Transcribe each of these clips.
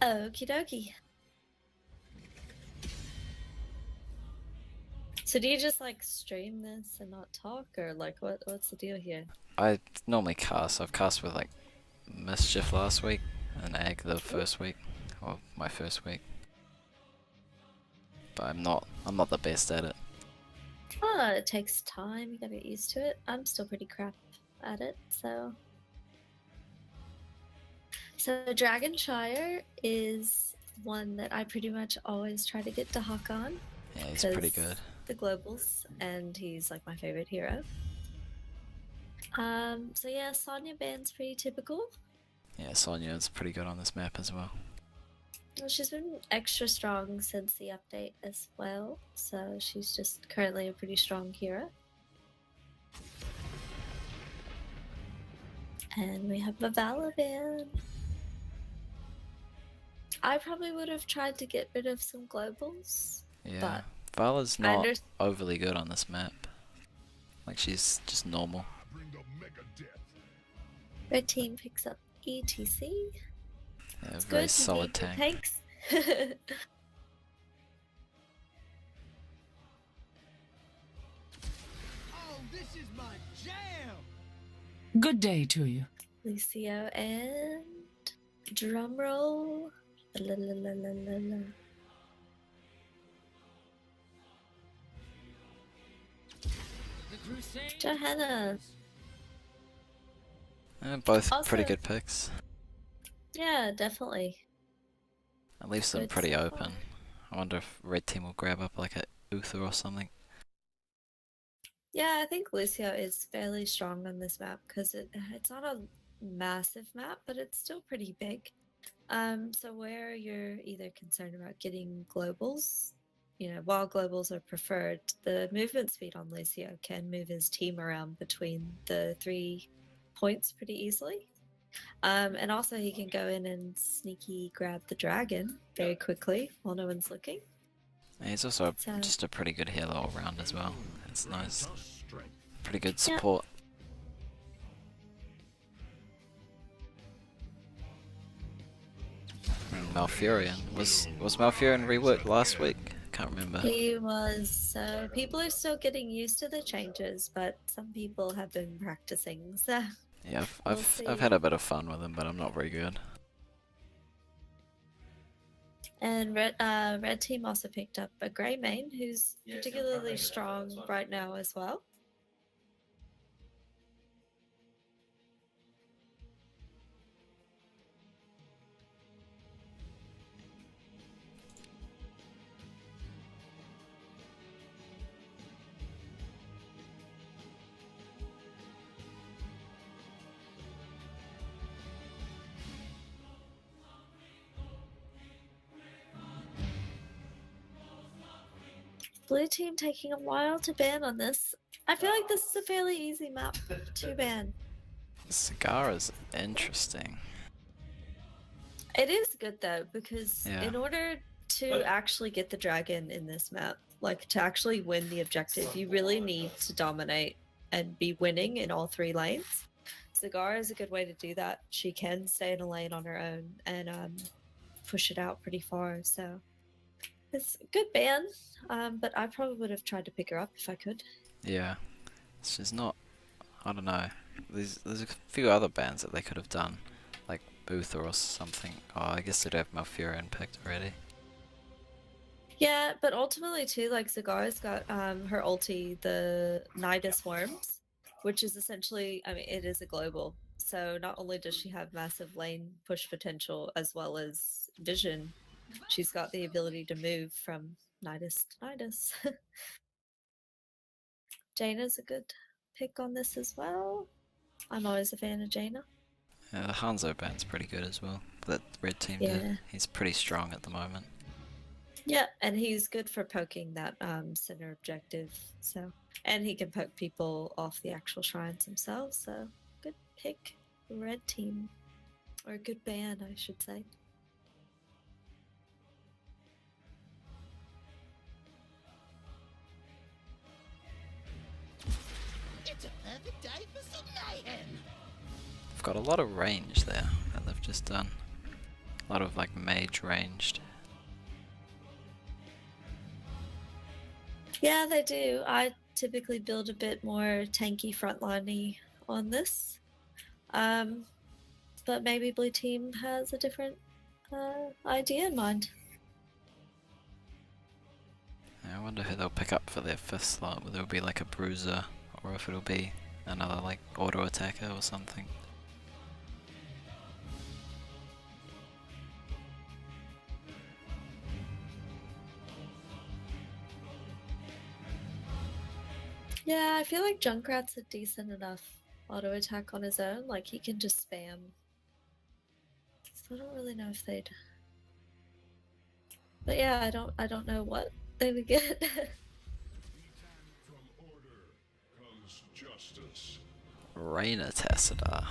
Okie dokie. So do you just like stream this and not talk, or like what's the deal here? I normally cast. I've cast with like Mischief last week and Egg the first week, or my first week. But I'm not the best at it. Oh, it takes time. You gotta get used to it. I'm still pretty crap at it, so. So Dragonshire is one that I pretty much always try to get to Hawk on. Yeah, he's pretty good. The globals, and he's like my favorite hero. So yeah, Sonya ban's pretty typical. Yeah, Sonya is pretty good on this map as well. Well, she's been extra strong since the update as well, so she's just currently a pretty strong hero. And we have a Vala ban. I probably would have tried to get rid of some globals. Yeah, Vala's not overly good on this map. Like, she's just normal. Red team picks up ETC. Yeah, it's very solid tank. Thanks. Oh, this is my jam. Good day to you. Lucio and drumroll. La, la, la, la, la, la. Johanna. Both Also, pretty good picks. Yeah, definitely. It leaves them pretty open. I wonder if red team will grab up like a Uther or something. Yeah, I think Lucio is fairly strong on this map because it's not a massive map, but it's still pretty big. So where you're either concerned about getting globals, you know, while globals are preferred, the movement speed on Lucio can move his team around between the 3 points pretty easily. And also he can go in and sneaky grab the dragon very quickly while no one's looking. And he's also just a pretty good healer all around as well. It's nice. Pretty good support. Malfurion. Was Malfurion reworked last week? Can't remember. He was. So people are still getting used to the changes, but some people have been practicing. So yeah, I've had a bit of fun with him, but I'm not very good. And red team also picked up a grey main who's particularly strong right now as well. Blue team taking a while to ban on this. I feel like this is a fairly easy map to ban. Cigar is interesting. It is good though, because in order to actually get the dragon in this map, like to actually win the objective, you really need to dominate and be winning in all 3 lanes. Cigar is a good way to do that. She can stay in a lane on her own and push it out pretty far, so it's a good ban, but I probably would have tried to pick her up if I could. Yeah, she's not. I don't know. There's a few other bans that they could have done, like Uther or something. Oh, I guess they'd have Malfurion picked already. Yeah, but ultimately too, like Cigar's got her ulti, the Nidus Worms, which is essentially, I mean, it is a global. So not only does she have massive lane push potential as well as vision, she's got the ability to move from Nidus to Nidus. Jaina's a good pick on this as well. I'm always a fan of Jaina. Yeah, the Hanzo ban's pretty good as well. That red team did. He's pretty strong at the moment. Yeah, and he's good for poking that center objective. So, and he can poke people off the actual shrines themselves. So, good pick, red team, or good ban, I should say. It's a perfect day for some mayhem. They've got a lot of range there that they've just done. A lot of like mage ranged. Yeah, they do. I typically build a bit more tanky frontliney on this. But maybe blue team has a different idea in mind. I wonder who they'll pick up for their 5th slot, whether it'll be like a bruiser or if it'll be another like auto attacker or something. Yeah, I feel like Junkrat's a decent enough auto attack on his own. Like he can just spam. So I don't really know if they'd. But yeah, I don't know what they would get. From order comes justice. Raina Tassadar.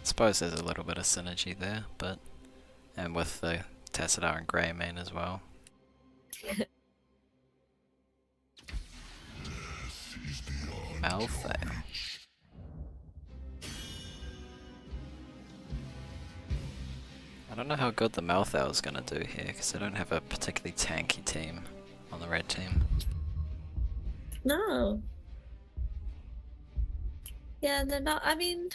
Suppose there's a little bit of synergy there, but and with the Tassadar and Greymane as well. Malthael. I don't know how good the Malthael is gonna do here, because I don't have a particularly tanky team on the red team. No. Yeah, they're not. I mean,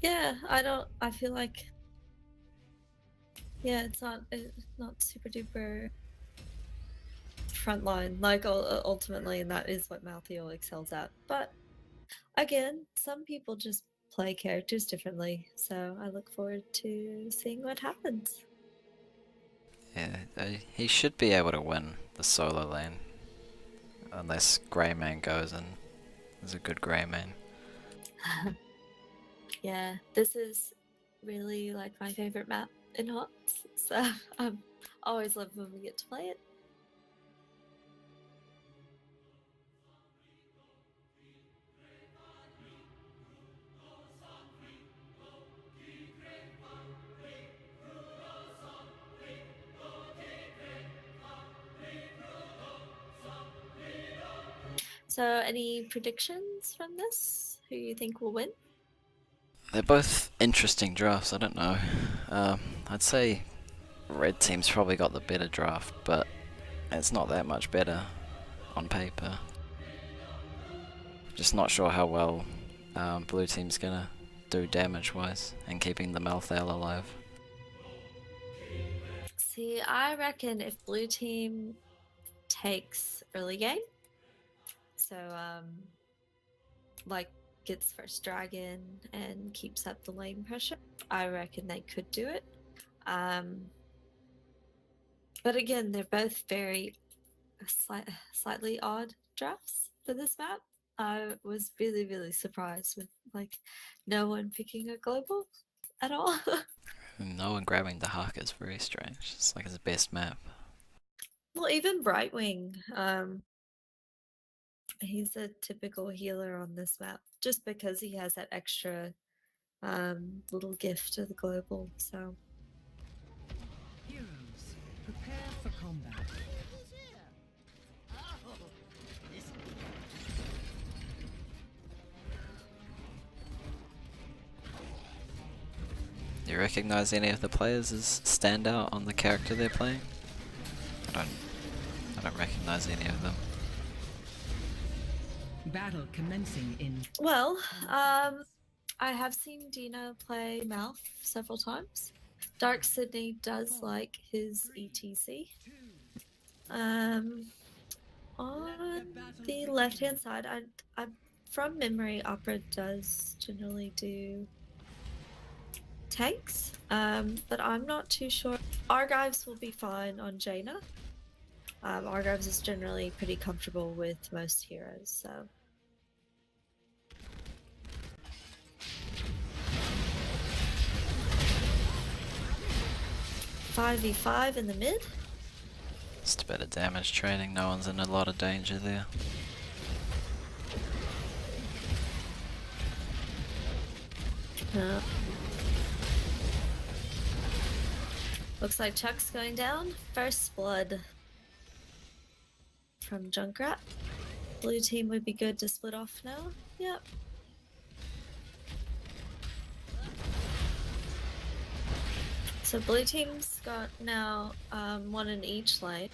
yeah, I don't. I feel like, yeah, it's not super duper frontline. Like ultimately, and that is what Malthael excels at. But again, some people just play characters differently, so I look forward to seeing what happens. Yeah, he should be able to win the solo lane. Unless Greymane goes and there's a good Greymane. Yeah, this is really like my favorite map in HOTS, so I'm always love when we get to play it. So, any predictions from this? Who you think will win? They're both interesting drafts, I don't know. I'd say red team's probably got the better draft, but it's not that much better on paper. Just not sure how well blue team's gonna do damage-wise and keeping the Malthael alive. See, I reckon if blue team takes early game, so like gets first dragon and keeps up the lane pressure, I reckon they could do it. But again, they're both very slightly odd drafts for this map. I was really surprised with like no one picking a global at all. No one grabbing the Hawk is very strange. It's like his best map. Well, even Brightwing, he's a typical healer on this map just because he has that extra little gift to the global. So Heroes, prepare for combat. Do you recognize any of the players as standout on the character they're playing? I don't recognize any of them. Battle commencing in. well, I have seen Dina play Mouth several times. Dark Sydney does like his ETC. On the left-hand side, I from memory, Opera does generally do tanks, but I'm not too sure. Argives will be fine on Jaina. Argives is generally pretty comfortable with most heroes, so. 5v5 in the mid. Just a bit of damage training, no one's in a lot of danger there. Looks like Chuck's going down. First blood from Junkrat. Blue team would be good to split off now. Yep. So blue team's got now one in each lane.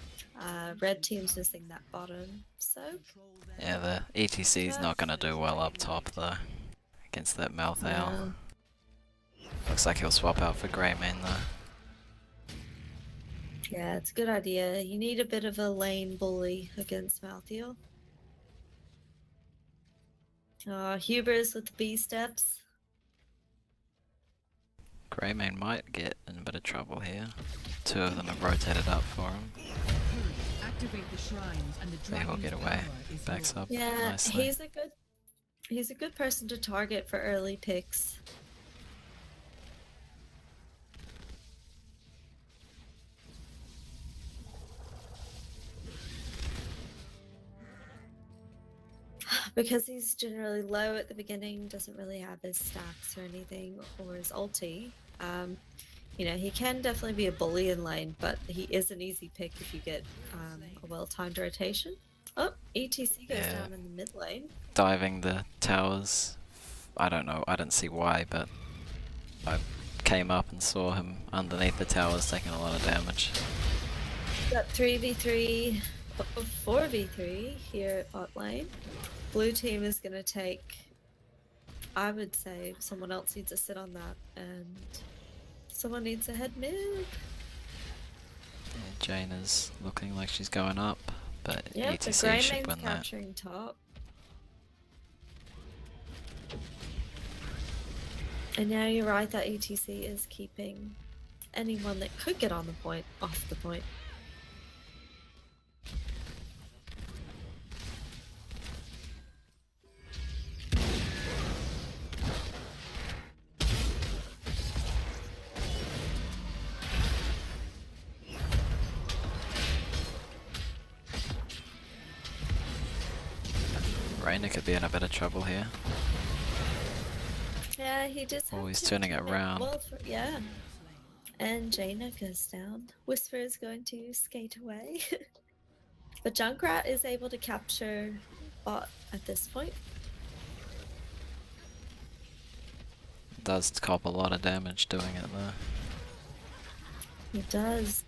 Red team's missing that bottom soak. Yeah, the ETC's not gonna do well up top though, against that mouth owl. No. Looks like he'll swap out for Greymane though. Yeah, it's a good idea. You need a bit of a lane bully against Malthael. Hubers with the B steps. Greymane might get in a bit of trouble here. Two of them have rotated up for him. Activate the shrines and the They will dragon's get away. power is Backs yours. up Yeah, nicely. he's a good person to target for early picks. Because he's generally low at the beginning, doesn't really have his stacks or anything, or his ulti. You know, he can definitely be a bully in lane, but he is an easy pick if you get a well-timed rotation. Oh, ETC goes Yeah. down in the mid lane. Diving the towers. I don't know, I didn't see why, but I came up and saw him underneath the towers taking a lot of damage. Got 3v3, 4v3 here at bot lane. Blue team is going to take, I would say, someone else needs to sit on that, and someone needs to head mid. Yeah, Jane is looking like she's going up, but Yep, the ETC Grey should Main's win that. capturing top. And now you're right that ETC is keeping anyone that could get on the point off the point. Rainer could be in a bit of trouble here. Yeah, he just. Oh, had he's to turning it commit around. well yeah. And Jaina goes down. Whisper is going to skate away. But Junkrat is able to capture bot at this point. Does cop a lot of damage doing it though. He does.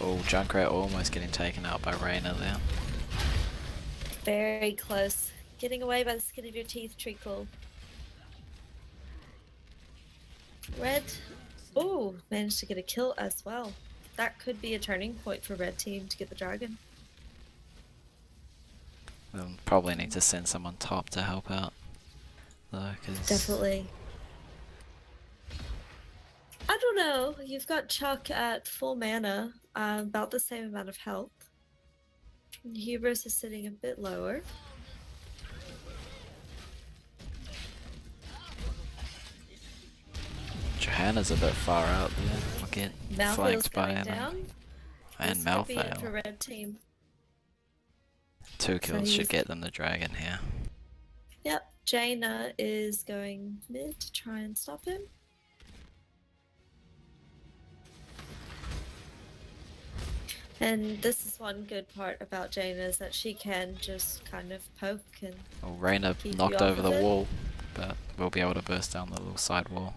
Oh, Junkrat almost getting taken out by Rainer there. Very close. Getting away by the skin of your teeth, Treacle. Red. Oh, managed to get a kill as well. That could be a turning point for red team to get the dragon. We'll probably need to send someone top to help out though, because Definitely. I don't know. You've got Chuck at full mana, about the same amount of health. And Hubris is sitting a bit lower. Johanna's a bit far out there. We'll get Malthael's flanked by going him. down. And This could be it for Malthael. red team. 2 kills he's- should get them the dragon here. Yep, Jaina is going mid to try and stop him. And this is one good part about Jaina is that she can just kind of poke and Well, Rainer Keep you knocked off over of the it. wall, but we'll be able to burst down the little side wall.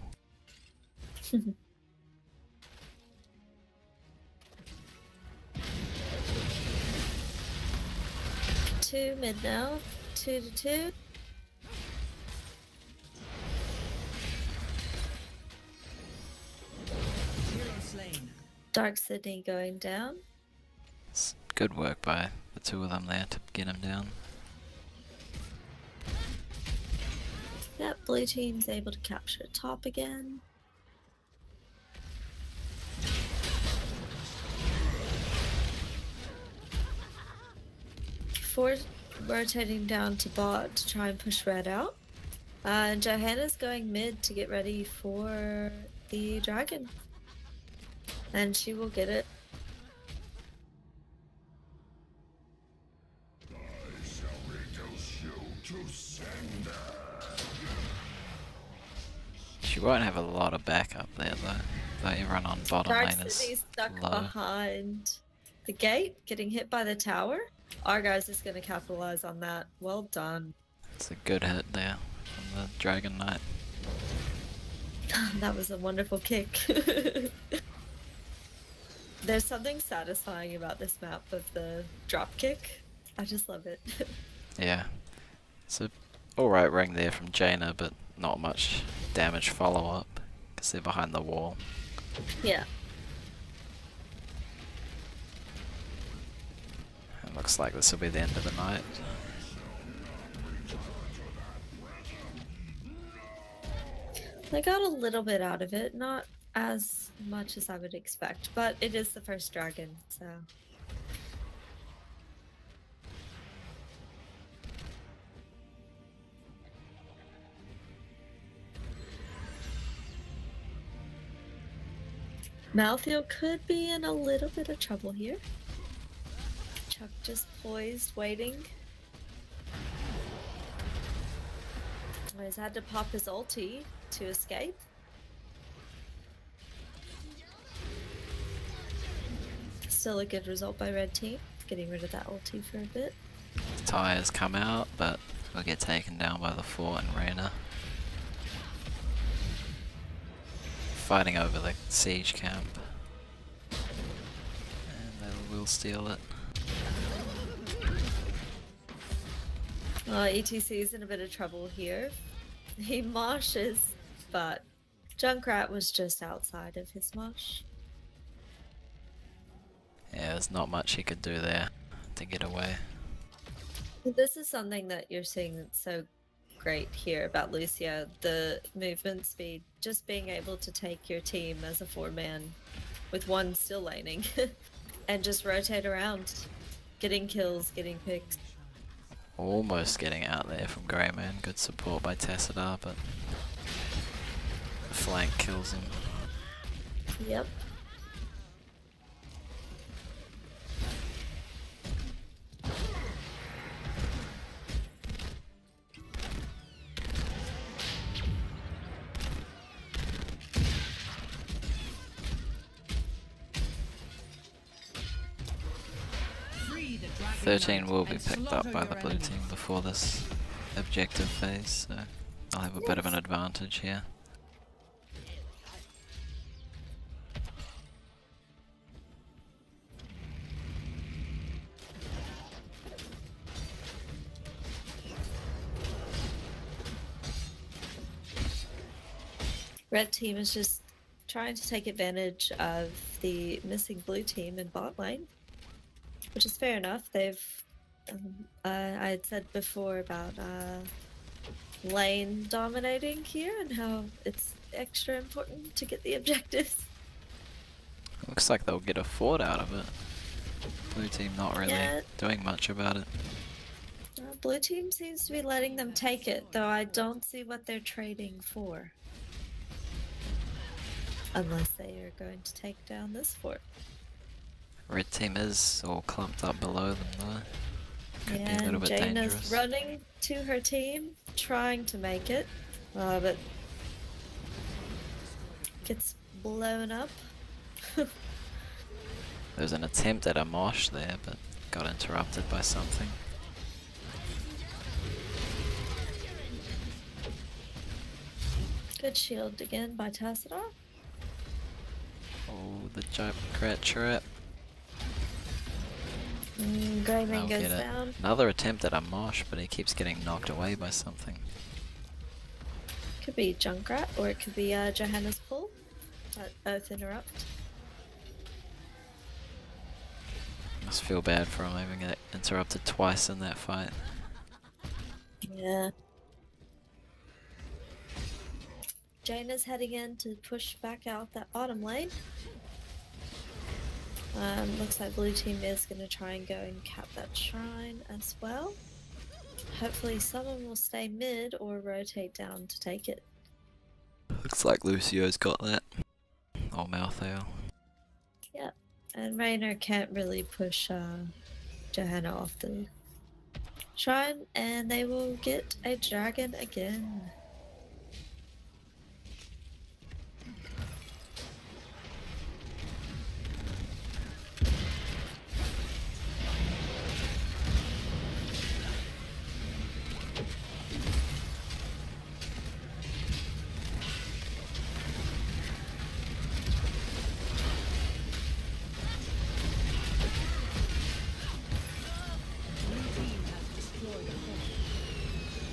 two mid now. 2-2. Hero slain. Dark Sydney going down. It's good work by the two of them there to get him down. Yep, blue team's able to capture top again. rotating down to bot to try and push red out. And Johanna's going mid to get ready for the dragon. And she will get it. I shall reduce you to cinder. She won't have a lot of backup there though. Everyone on bottom Dark lane is City's stuck low. behind the gate, getting hit by the tower. Argy's is going to capitalize on that. Well done. It's a good hit there from the Dragon Knight. That was a wonderful kick. There's something satisfying about this map of the drop kick. I just love it. Yeah. It's a alright ring there from Jaina, but not much damage follow up because they're behind the wall. Yeah. It looks like this will be the end of the night. They got a little bit out of it, not as much as I would expect, but it is the first dragon, so. Malthael could be in a little bit of trouble here. Chuck just poised, waiting. He's had to pop his ulti to escape. Still a good result by red team, getting rid of that ulti for a bit. Tires come out, but will get taken down by the fort and Reyna. Fighting over the siege camp. And they will steal it. ETC's in a bit of trouble here. He moshes, but Junkrat was just outside of his mosh. Yeah, there's not much he could do there to get away. This is something that you're seeing that's so great here about Lucia, the movement speed, just being able to take your team as a 4-man with one still laning and just rotate around, getting kills, getting picks. Almost getting out there from Greyman. Good support by Tassadar, but the flank kills him. Yep. Free the dragon 13 knight will be and picked up slaughter by your the blue enemies. team before this objective phase, so they'll have a bit of an advantage here. Red team is just trying to take advantage of the missing blue team in bot lane, which is fair enough. They've, I had said before about lane dominating here and how it's extra important to get the objectives. Looks like they'll get a fort out of it. Blue team not really Yeah. doing much about it. Blue team seems to be letting them take it, though I don't see what they're trading for. Unless they are going to take down this fort. Red team is all clumped up below them though. Could be a little bit Jaina's dangerous. running to her team, trying to make it, but gets blown up. There's an attempt at a mosh there, but got interrupted by something. Good shield again by Tassadar. Oh, the Junkrat trap. Greyman I'll goes get it. down. Another attempt at a mosh, but he keeps getting knocked away by something. Could be Junkrat, or it could be Johanna's pull. Both interrupt. Must feel bad for him having it interrupted twice in that fight. Yeah. Jaina's heading in to push back out that bottom lane. Looks like blue team is going to try and go and cap that shrine as well. Hopefully someone will stay mid or rotate down to take it. Looks like Lucio's got that. Or Malthael. Yeah, and Raynor can't really push Johanna off the shrine, and they will get a dragon again.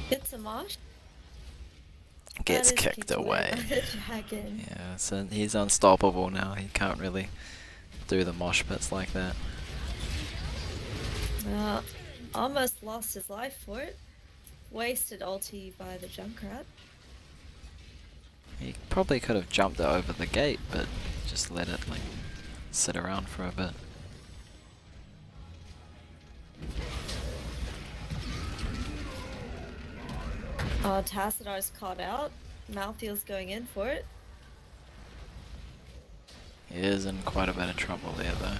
Gets a mosh. Gets That is kicked away. by the dragon. Yeah, so he's unstoppable now. He can't really do the mosh pits like that. Almost lost his life for it. Wasted ulti by the Junkrat. He probably could have jumped it over the gate, but just let it like sit around for a bit. Oh, Tacidar's caught out. Malthael's going in for it. He is in quite a bit of trouble there though.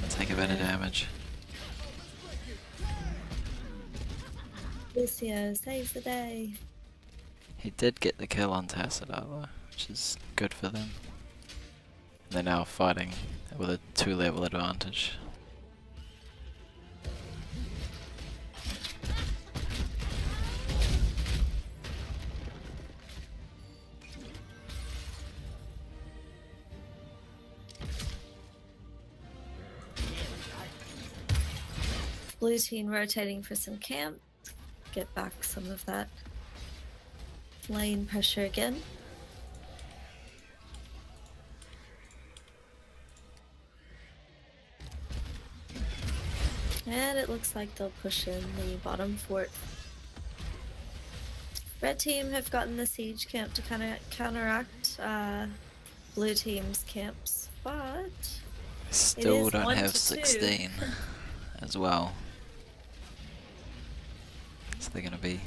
He'll take a bit of damage. Lucio saves the day. He did get the kill on Tassadar though, which is good for them. They're now fighting with a 2-level advantage. Blue team rotating for some camp. Get back some of that lane pressure again. And it looks like they'll push in the bottom fort. Red team have gotten the siege camp to kind of counteract blue team's camps, but Still is don't 1 have to 2. 16 as well. So they're going to be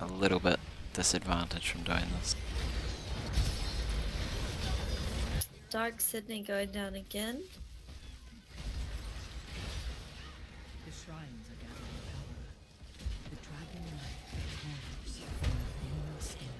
a little bit disadvantaged from doing this. Dark Sydney going down again. The shrines are gathering power. The dragon light pours from within your skin.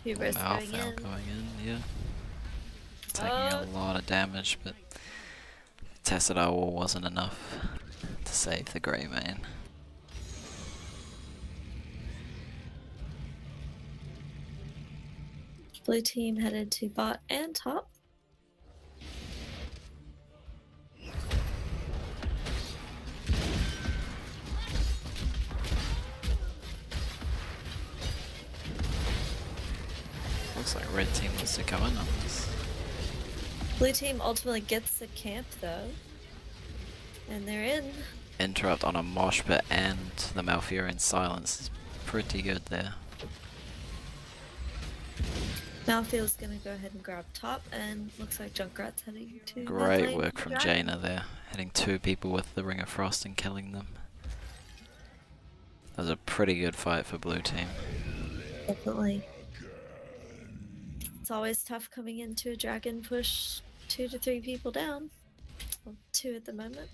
Hubris going Malthael in. going in, yeah. Taking a lot of damage, but Tassadar Wall wasn't enough to save the Grey Mane. Blue team headed to bot and top. Looks like red team wants to go in on this. Blue team ultimately gets the camp though. And they're in. Interrupt on a mosh pit and the Malfurion silence is pretty good there. Malthael's gonna go ahead and grab top, and looks like Junkrat's heading to Great lane work for from dragon. Jaina there, hitting 2 people with the Ring of Frost and killing them. That was a pretty good fight for blue team. Definitely. It's always tough coming into a dragon push 2 to 3 people down. Well, 2 at the moment.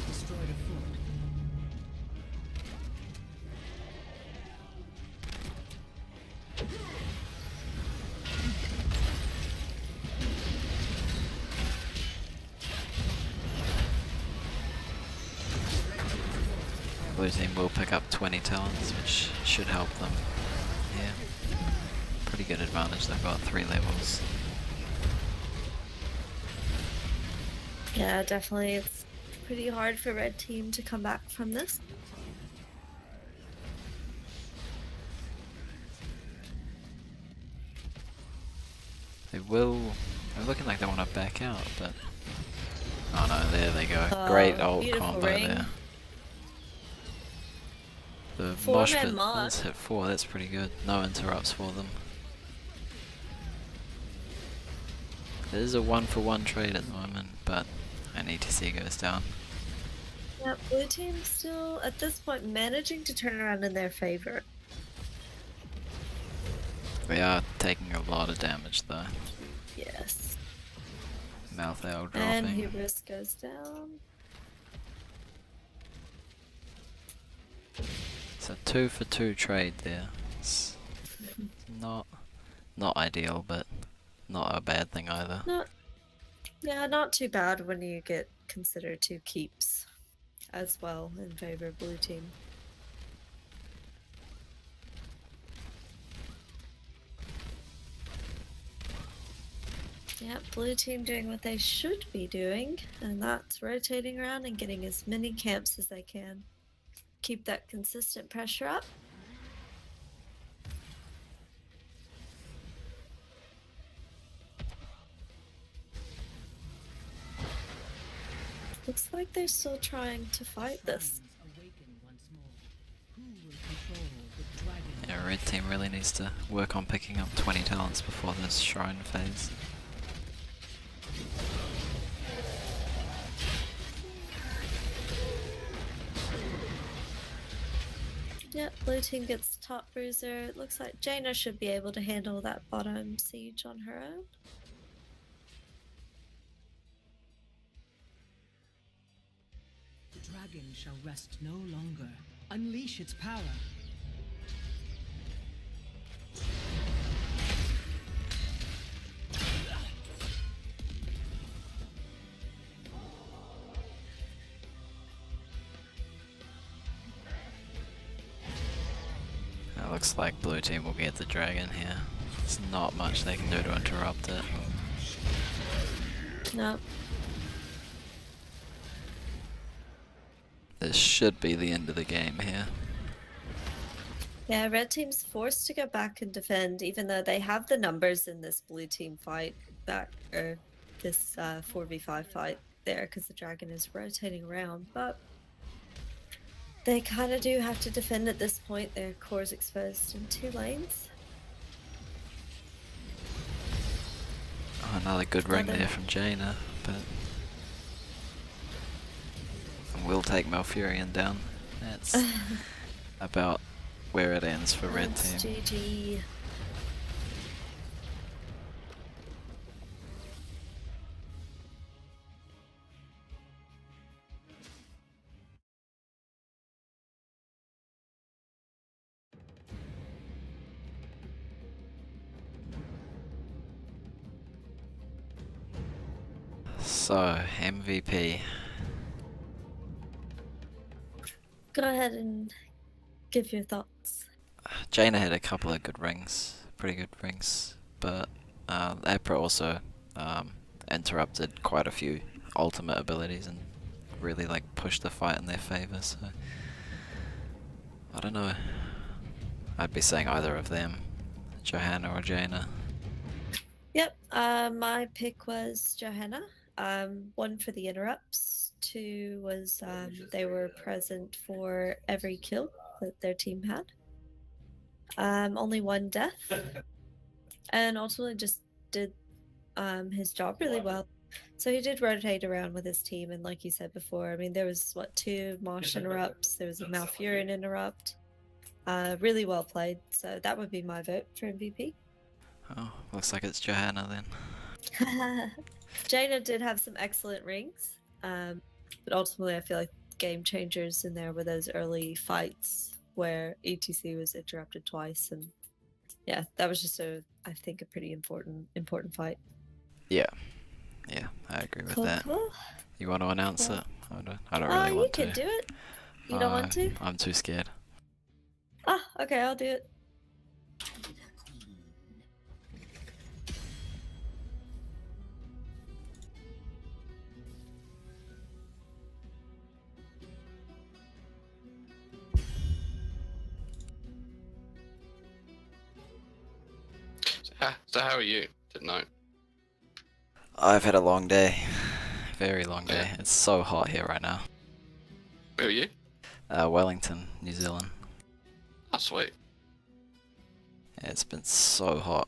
Destroyed a fort. blue team will pick up 20 talents, which should help them. Yeah, pretty good advantage. They've got 3 levels. Yeah, definitely. It's pretty hard for red team to come back from this. They will. They're looking like they want to back out, but oh no, there they go. Oh, Great ult beautiful combo ring. there. The 4-man mosh pit mod. does hit 4. That's pretty good. No interrupts for them. It is a 1-for-1 trade at the moment, but an ETC goes down. Yeah, blue team still at this point managing to turn around in their favor. We are taking a lot of damage though. Yes. Mouth ale And dropping. hubris goes down. It's a 2-for-2 trade there. It's not ideal, but not a bad thing either. Not too bad when you get considered 2 keeps as well in favor of blue team. Yeah, blue team doing what they should be doing, and that's rotating around and getting as many camps as they can. Keep that consistent pressure up. Looks like they're still trying to fight this. Awaken once more. Who will control the dragon? Yeah, red team really needs to work on picking up 20 talents before this shrine phase. Yep, blue team gets top bruiser. It looks like Jaina should be able to handle that bottom siege on her own. The dragon shall rest no longer. Unleash its power. It looks like blue team will get the dragon here. There's not much they can do to interrupt it. No. This should be the end of the game here. Yeah, red team's forced to go back and defend, even though they have the numbers in this blue team fight back, or this 4v5 fight there, because the dragon is rotating around. But they kind of do have to defend at this point. Their core's exposed in 2 lanes. Oh, another good ring Another- there from Jaina, but we'll take Malfurion down. That's about where it ends for red That's team. GG. So, MVP. Go ahead and give your thoughts. Jaina had a couple of good rings, pretty good rings, but April also interrupted quite a few ultimate abilities and really like pushed the fight in their favor. So I don't know. I'd be saying either of them, Johanna or Jaina. Yep, my pick was Johanna. 1 for the interrupts, 2 was they were present for every kill that their team had. Only 1 death, and ultimately just did his job really well. So he did rotate around with his team, and like you said before, I mean, there was 2 Mosh interrupts, there was a Malfurion interrupt. Really well played. So that would be my vote for MVP. Oh, looks like it's Johanna then. Jaina did have some excellent rings, but ultimately I feel like game changers in there were those early fights where ETC was interrupted twice, and yeah, that was just I think a pretty important fight. Yeah, I agree with that. Cool. You want to announce Cool. it? I don't really You want can to. do it. You don't want to? I'm too scared. Ah, okay, I'll do it. So how are you tonight? I've had a long day. Very long day. Yeah. It's so hot here right now. Where are you? Wellington, New Zealand. Oh, sweet. Yeah, it's been so hot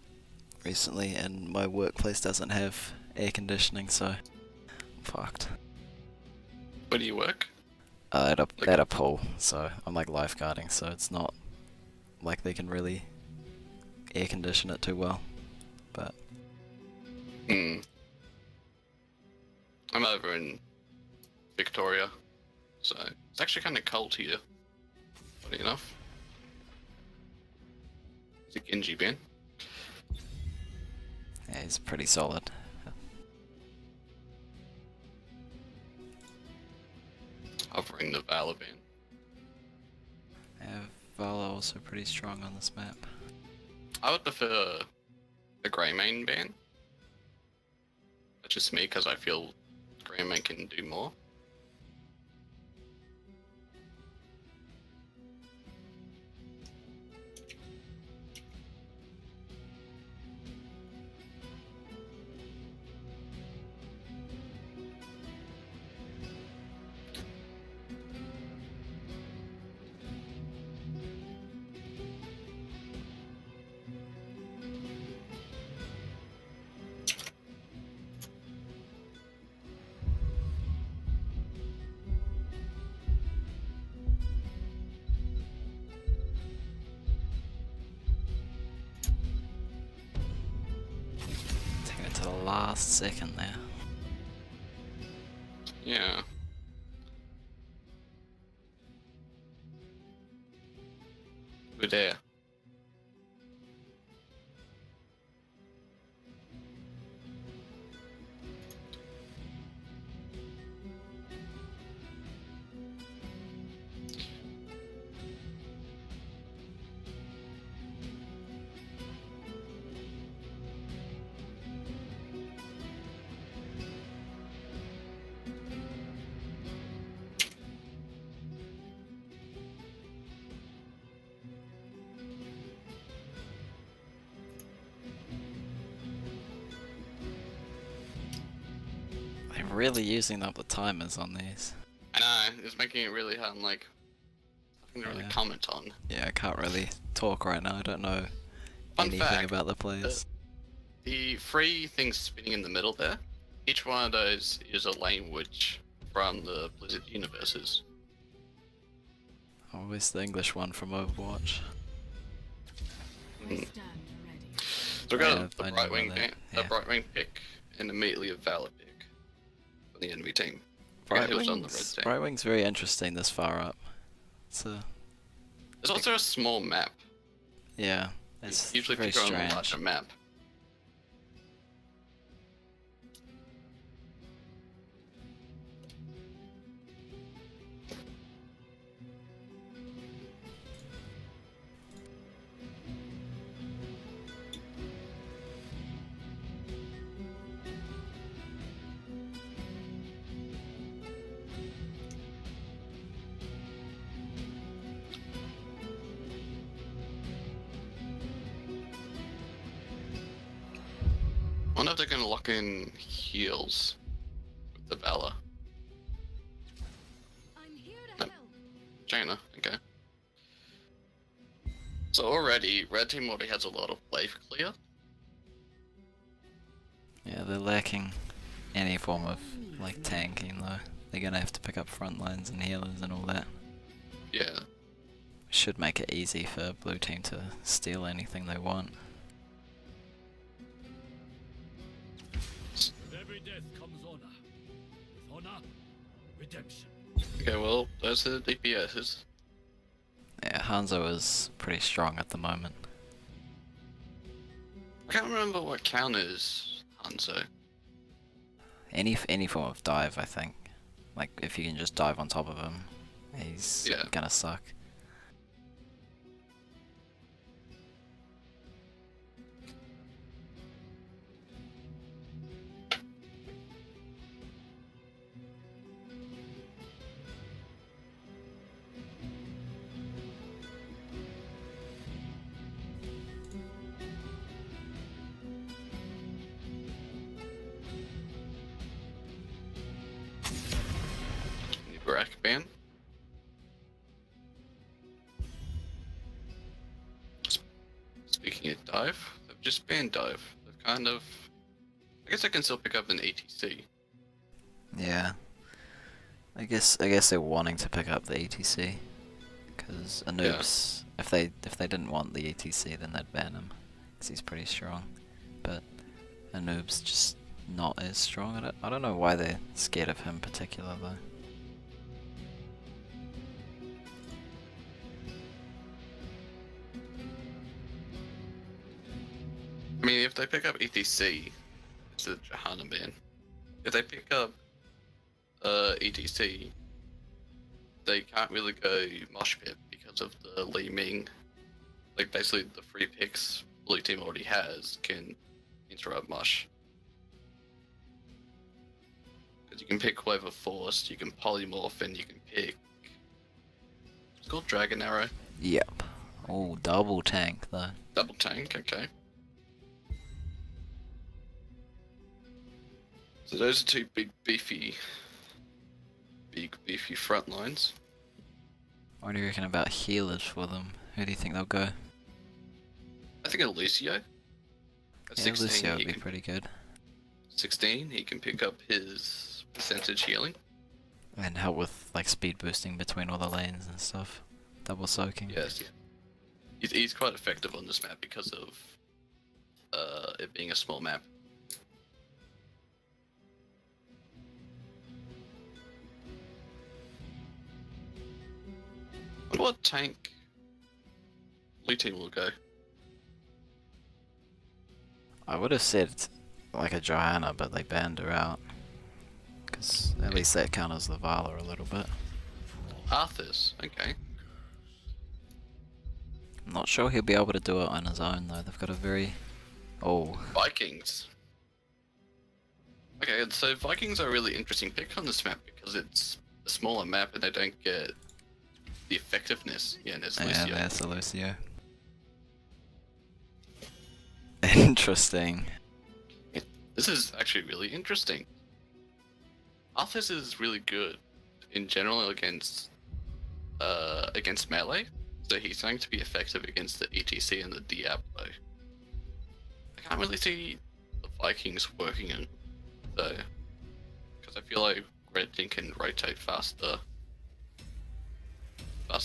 recently, and my workplace doesn't have air conditioning, so I'm fucked. Where do you work? At a pool, so I'm like lifeguarding, so it's not like they can really air condition it too well. But I'm over in Victoria, so it's actually kind of cold here. Funny enough. Is it Genji Ben? yeah, it's pretty solid. Hovering the Valor Ben. Yeah, Vala also pretty strong on this map. I would prefer the Greymane ban. That's just me because I feel Greymane can do more. Taking it to the last second there. Yeah. We're there. They're really using up the timers on these. I know, it's making it really hard. I'm like, nothing to really Yeah. comment on. Yeah, I can't really talk right now. I don't know Fun anything fact, about the players. The three things spinning in the middle there, each one of those is a language from the Blizzard universes. Always the English one from Overwatch. I stand ready. So we got Yeah, the I know Brightwing about that, a yeah. Brightwing pick and immediately a Valor pick for the enemy team. Yeah, he was on the red team. Brightwing's very interesting this far up. It's a There's also a small map. yeah, it's Usually very pick on a strange. larger map. I wonder if they're gonna lock in heals with the Valor. I'm here to Nope. help. Jaina, okay. So already, red team already has a lot of wave clear. Yeah, they're lacking any form of like tanking though. They're gonna have to pick up front lines and healers and all that. Yeah. Should make it easy for blue team to steal anything they want. With every death comes honor. With honor, redemption. Okay, well, those are the DPSs. Yeah, Hanzo is pretty strong at the moment. I can't remember what counters Hanzo. Any form of dive, I think. Like if you can just dive on top of him, He's Yeah. gonna suck. Brack ban. Speaking of dive, they've just banned dive. They've kind of. I guess I can still pick up an ATC. Yeah. I guess they're wanting to pick up the ATC, because Anubis, if they didn't want the ATC, then they'd ban him, because he's pretty strong. But Anubis just not as strong. I don't know why they're scared of him particularly. I mean, if they pick up ETC, it's a Johanna ban. If they pick up ETC, they can't really go mosh pit because of the Li Ming. Like, basically, the free picks blue team already has can interrupt mosh. Because you can pick whoever forced, you can polymorph, and you can pick. It's called Dragon Arrow. Yep. Oh, double tank though. Double tank, okay. So those are two big beefy front lines. What do you reckon about healers for them? Who do you think they'll go? I think Alicio. At Yeah, 16, Lucio he would be can, pretty good. 16, he can pick up his percentage healing. And help with like speed boosting between all the lanes and stuff. Double soaking. Yes, he's quite effective on this map because of it being a small map. Wonder what tank blue team will go. I would have said like a Johanna, but they banned her out. Because at least that counters the Vala a little bit. Arthas, okay. I'm not sure he'll be able to do it on his own though. They've got a very... Oh, Vikings. Okay, so Vikings are a really interesting pick on this map because it's a smaller map and they don't get the effectiveness. Yeah, and there's yeah, Lucio. there's the Lucio. Interesting. This is actually really interesting. Arthas is really good in general against melee, so he's going to be effective against the ETC and the Diablo. I can't really see the Vikings working in though, because I feel like Red Team can rotate faster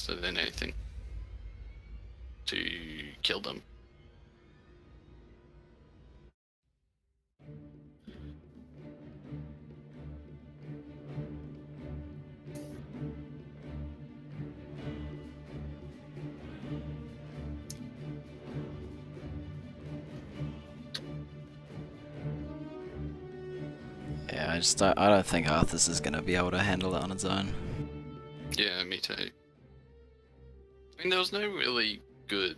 than anything to kill them. Yeah, I don't think Arthas is gonna be able to handle it on its own. Yeah, me too. I mean, there was no really good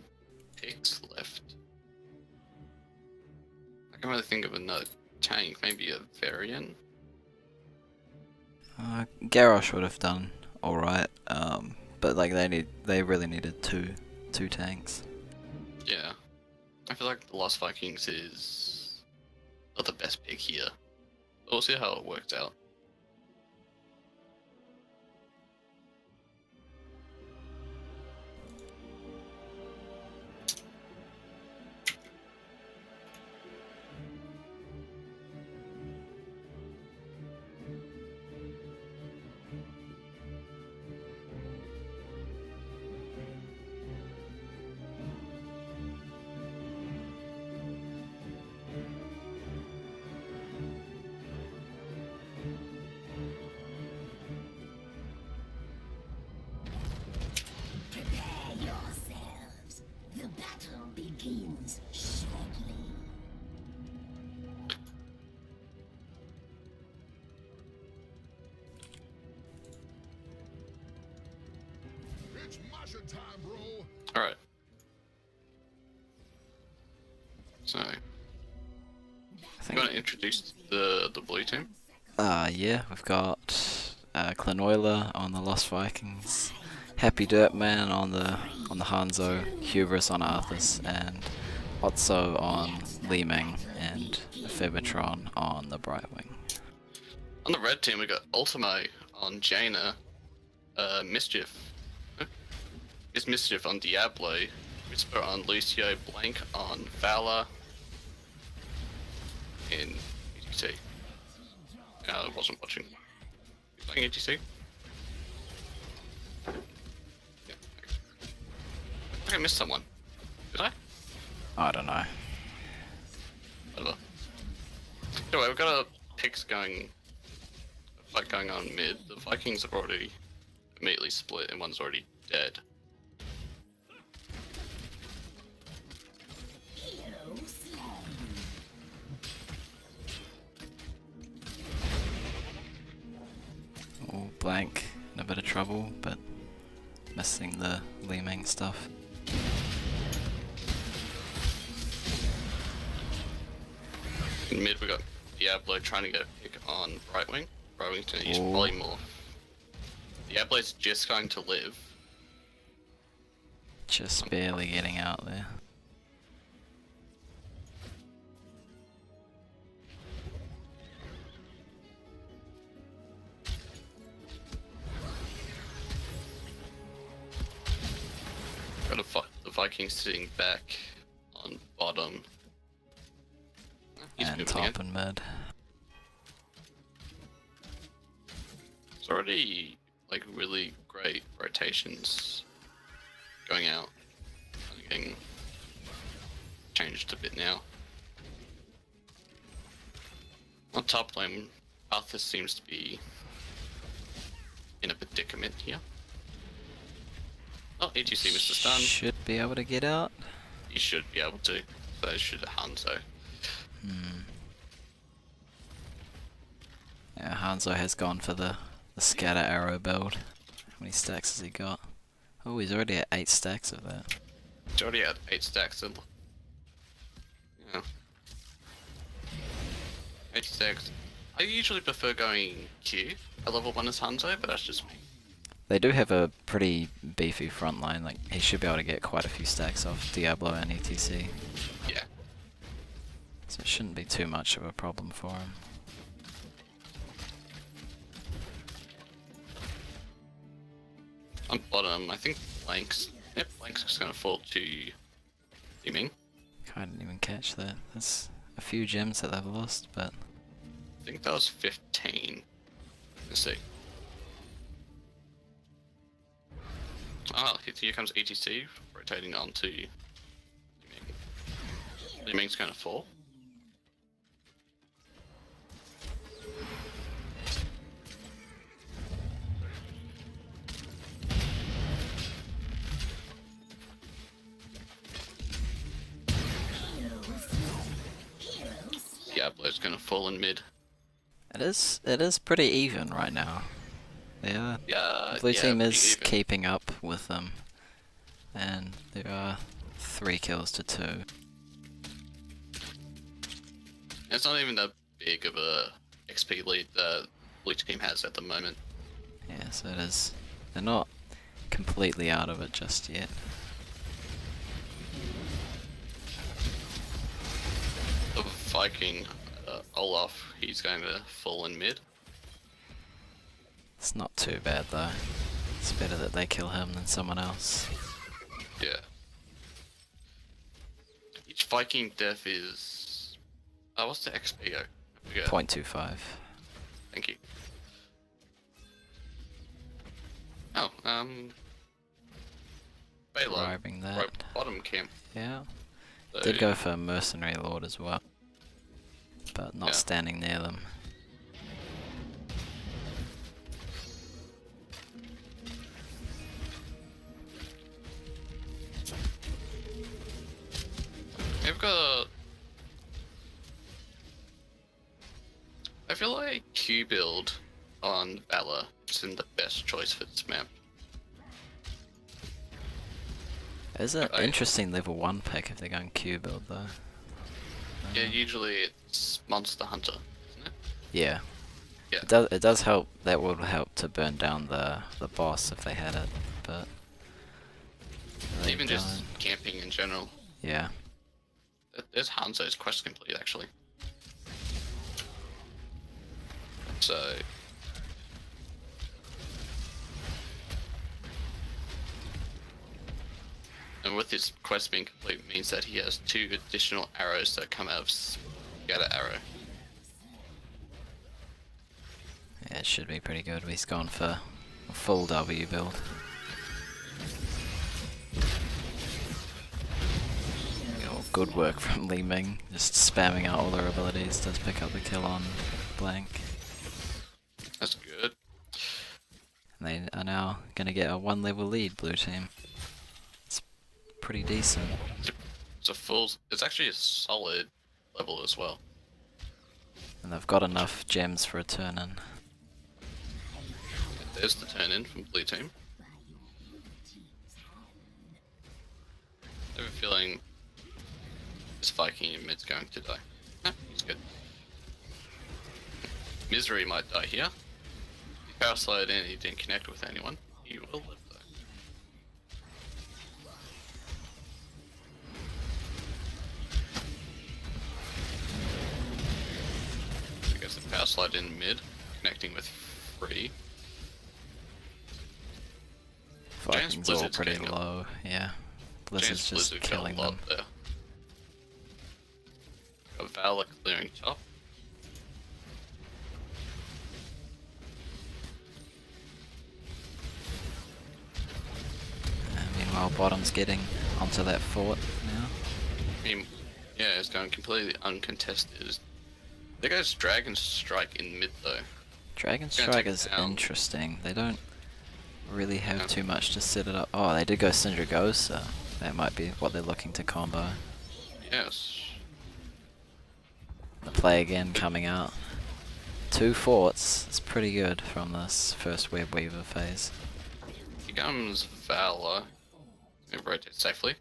picks left. I can't really think of another tank, maybe a variant. Garrosh would have done alright, but like they really needed two tanks. Yeah. I feel like the Lost Vikings is not the best pick here. We'll see how it works out. Discussion time, bro. Alright. So, I you think. want to introduce the blue team? Yeah, we've got Klenoila on the Lost Vikings, Happy Dirtman on the Hanzo, Hubris on Arthas, and Otso on Li Ming, and Fibitron on the Brightwing. On the red team, we got Ultimo on Jaina, Mischief. Miss Mischief on Diablo, Whisper on Lucio, Blank on Valor, in ETC. I wasn't watching. You playing ETC? Yeah. I think I missed someone. Did I? I don't know. Whatever. Anyway, we've got a picks going. A fight going on mid. The Vikings have already immediately split, and one's already dead. Oh, Blank in a bit of trouble, but missing the Li Ming stuff. In mid, we got Diablo trying to get a pick on Brightwing. Brightwing's gonna use Ooh. Polymorph. Diablo's just going to live. Just barely getting out there. Got the Vikings sitting back on bottom. He's And moving top again. and mid. It's already like really great rotations going out. Getting changed a bit now. On top lane, Arthur seems to be in a predicament here. Oh, ETC was the stun. Should be able to get out. He should be able to. So should Hanzo. Yeah, Hanzo has gone for the scatter arrow build. How many stacks has he got? Oh, he's already at 8 stacks of that. He's already at 8 stacks and yeah. 8 stacks. I usually prefer going Q at level 1 as Hanzo, but that's just me. They do have a pretty beefy front line, like he should be able to get quite a few stacks off Diablo and ETC. Yeah. So it shouldn't be too much of a problem for him. On bottom, I think Blank's just gonna fall to Yiming. I didn't even catch that. That's a few gems that they've lost, but I think that was 15. Let's see. Ah, here comes ETC rotating onto Yiming. Yiming's gonna fall. Diablo's gonna fall in mid. it is pretty even right now. Yeah, Yeah, blue yeah, team pretty is even. keeping up with them, and there are 3 kills to 2. It's not even that big of a XP lead that blue team has at the moment. Yeah, so it is. They're not completely out of it just yet. The Viking, Olaf, he's going to fall in mid. It's not too bad though. It's better that they kill him than someone else. Yeah. Each Viking death is... what's the XP go? I forget. 0.25. Thank you. Oh, Baylor, Driving that. right bottom camp. Yeah. So, Did go for Mercenary Lord as well. But not Yeah. standing near them. I've got... I feel like Q build on Valor isn't the best choice for this map. It's an I- interesting level 1 pick if they're going Q build though. Yeah, usually it's Monster Hunter, isn't it? Yeah. Yeah. It does help. That would help to burn down the boss if they had it, but they Even don't. just camping in general. Yeah. There's Hanzo's quest complete actually. So and with his quest being complete means that he has 2 additional arrows that come out of Scatter Arrow. Yeah, it should be pretty good. He's gone for a full W build. Oh, good work from Li Ming, just spamming out all their abilities to pick up the kill on Blank. That's good. And they are now gonna get a 1 level lead, blue team. It's pretty decent. It's actually a solid level as well. And they've got enough gems for a turn in. There's the turn in from blue team. I have a feeling this Viking in mid's going to die. Nah, he's good. Misery might die here. He power slowed in, he didn't connect with anyone. He will live though. I guess the power slide in mid, connecting with free. Vikings all Blizzard's pretty getting low, yeah. Blizzard's just Blizzard killing got a lot them. there. Got Valor clearing top. Meanwhile, bottom's getting onto that fort now. I mean, yeah, it's going completely uncontested. There goes Dragon Strike in mid though. Dragon It's gonna Strike take is it down. interesting. They don't really have Yeah. too much to set it up. Oh, they did go Syndra Ghost, so that might be what they're looking to combo. Yes. The play again coming out. 2 forts. It's pretty good from this first Web Weaver phase. Here comes Valor. Gonna rotate safely.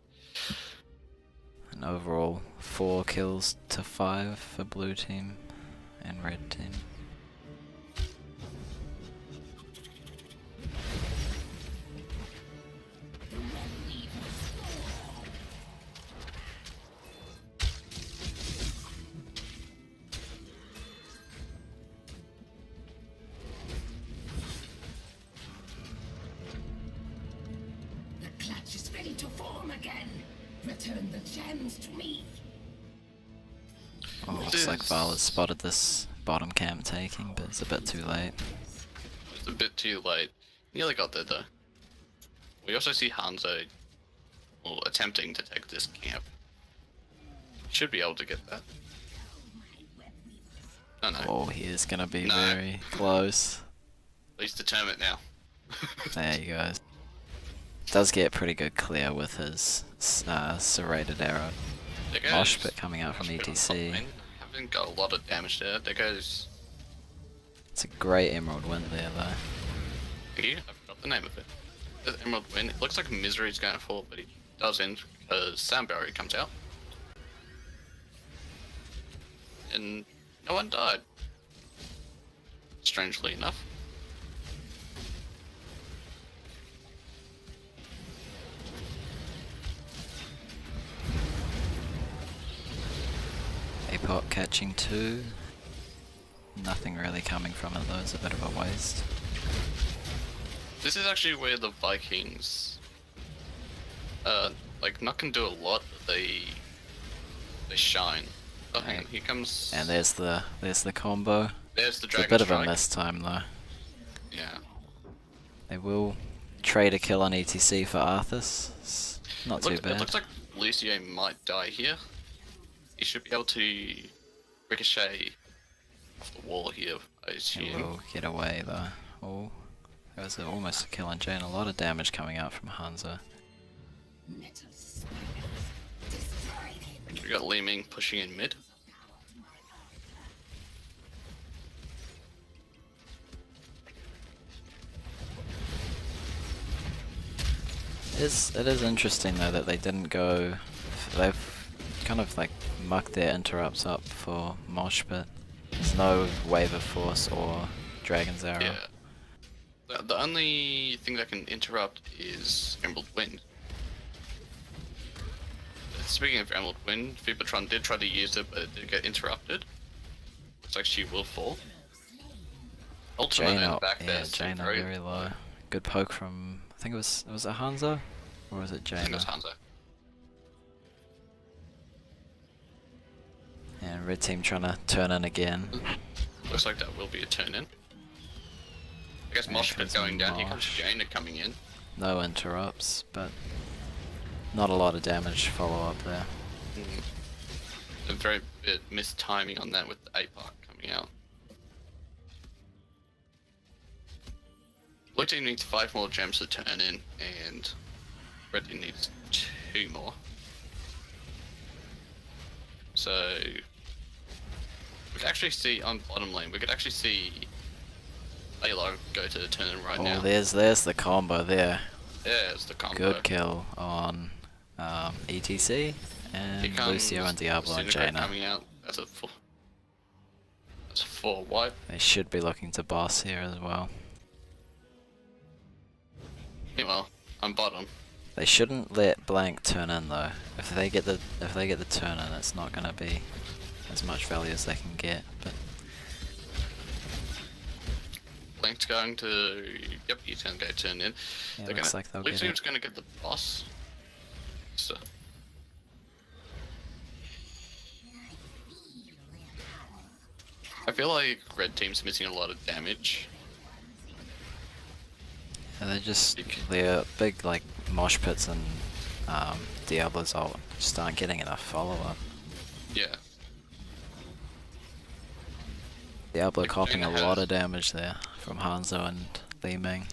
And overall, 4 kills to 5 for blue team and red team. The clutch is ready to form again. Return the gems to me. Oh, looks like Vala's spotted this bottom camp taking, but it's a bit too late. It's a bit too late. Nearly got there though. We also see Hanzo attempting to take this camp. Should be able to get that. Oh no. Oh, he is gonna be No. very close. At least determine it now. There you go. Does get pretty good clear with his serrated arrow. There goes Moshpit coming out from Moshpit on top ETC. lane. Haven't got a lot of damage there. There goes. It's a great Emerald win there though. Thank you. I forgot the name of it. The Emerald Win. It looks like Misery's going to fall, but he doesn't because Sound Barrier comes out. And no one died. Strangely enough. Apop catching 2. Nothing really coming from it though, it's a bit of a waste. This is actually where the Vikings, like not can do a lot, but they shine. Oh, hang on, here comes. And there's the combo. There's the It's a Dragon bit of Strike. a miss time though. Yeah. They will trade a kill on ETC for Arthas. It's not too It bad. looks like Lucio might die here. He should be able to ricochet off the wall here, I He assume. will get away though. Oh, that was almost a kill on Jane. A lot of damage coming out from Hanzo. Metal spiders. Destroy them. We got Li Ming pushing in mid. It is interesting though that they didn't go. They've kind of like mucked their interrupts up for Mosh Pit. There's no Wave of Force or Dragon's Arrow. Yeah. The only thing that can interrupt is Emerald Wind. Speaking of Emerald Wind, Vipertron did try to use it, but it did get interrupted. Looks like she will fall. Ultimate and back there. Jaina very low. Good poke from, I think it was it Hanzo? Or was it I think it was Jaina? Hanzo. And red team trying to turn in again. Looks like that will be a turn in. I guess There Mosh Pit comes going down, here comes Mosh. Jaina coming in. No interrupts, but not a lot of damage follow up there. A very bit missed timing on that with the APAC coming out. Blue team needs 5 more gems to turn in, and red team needs 2 more. So we could actually see on bottom lane, we could actually see Layla go to the turn in right now. There's the combo there. There's the combo. Good kill on ETC Here and comes Lucio and Diablo and Disintegrate Jaina. coming out. That's a 4 wipe. They should be looking to boss here as well. Meanwhile, on bottom. They shouldn't let blank turn in though. If they get the turn in, it's not gonna be as much value as they can get. But Blank's going to. Yep, he's going to go turn in. yeah, They're looks gonna, like they'll Blue get team's it. going to get the boss. So. I feel like red team's missing a lot of damage. Yeah, they're big like mosh pits and Diablo's ult just aren't getting enough follow up. Yeah. Diablo Like, copying a Jaina lot has- of damage there from Hanzo and Li Ming.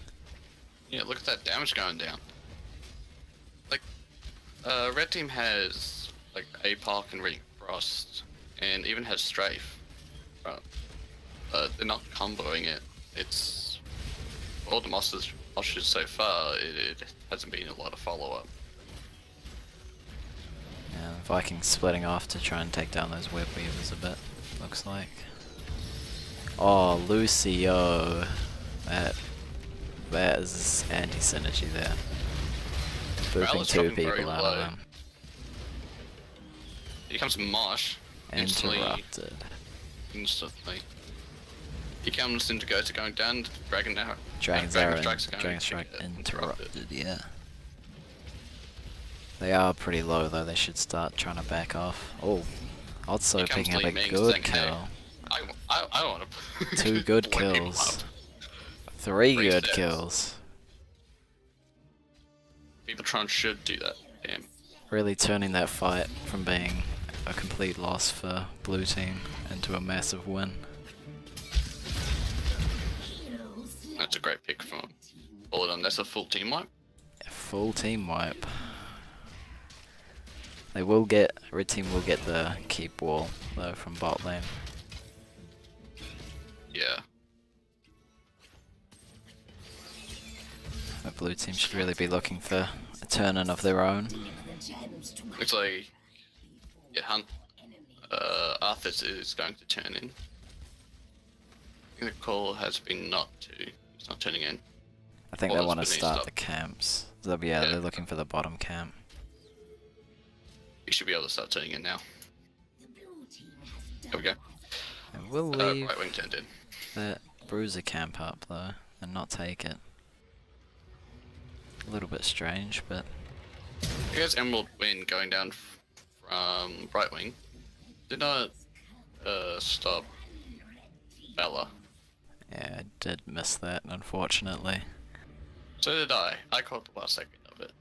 Yeah, look at that damage going down. Like, red team has like APAC and Ring Frost, and even has Strafe. But they're not comboing it. It's all the moshes so far. It hasn't been a lot of follow up. Yeah, Vikings splitting off to try and take down those web weavers a bit, looks like. Oh, Lucio. That is anti-synergy there. Booping Morale's 2 dropping very people out low. of them. Here comes Mosh. Instantly. He comes into go to going down. Dragon Arrow. Dragon's Arrow Strike's and going Dragon to Strike get interrupted, yeah. They are pretty low though, they should start trying to back off. Oh, also Here comes picking up Li a Ming good saying, "Hey, kill. I want to. 2 good blow people kills. up." 3 Three good steps. kills. Vipertron should do that. Damn. Really turning that fight from being a complete loss for blue team into a massive win. That's a great pick from all of them. That's a full team wipe. A full team wipe. Red team will get the keep wall though from bot lane. Yeah. The blue team should really be looking for a turn in of their own. Looks like Arthas is going to turn in. I think the call has been not to. He's not turning in. I think Well, they that's want to been start eased the up. camps. They're Yeah. looking for the bottom camp. He should be able to start turning in now. There we go. And we'll leave Right wing turned in. that bruiser camp up though and not take it. A little bit strange, but Here's Emerald Wind going down from right wing. Did not stop Bella. yeah, I did miss that unfortunately. So did I. I caught the last second of it.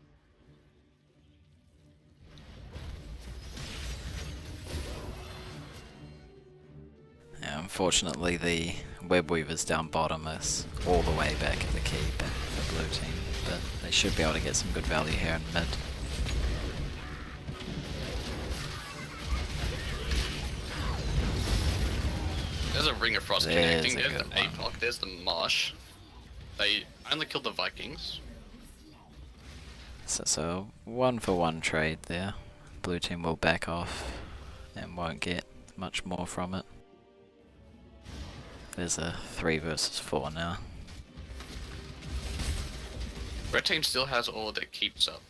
Yeah, unfortunately the web weavers down bottom is all the way back at the keep and the blue team, but they should be able to get some good value here in mid. There's a Ring of Frost There's connecting. a There's the good one. APOC. There's the Marsh. They only killed the Vikings. So 1-for-1 trade there. Blue team will back off and won't get much more from it. There's a 3 versus 4 now. Red team still has all that keeps up.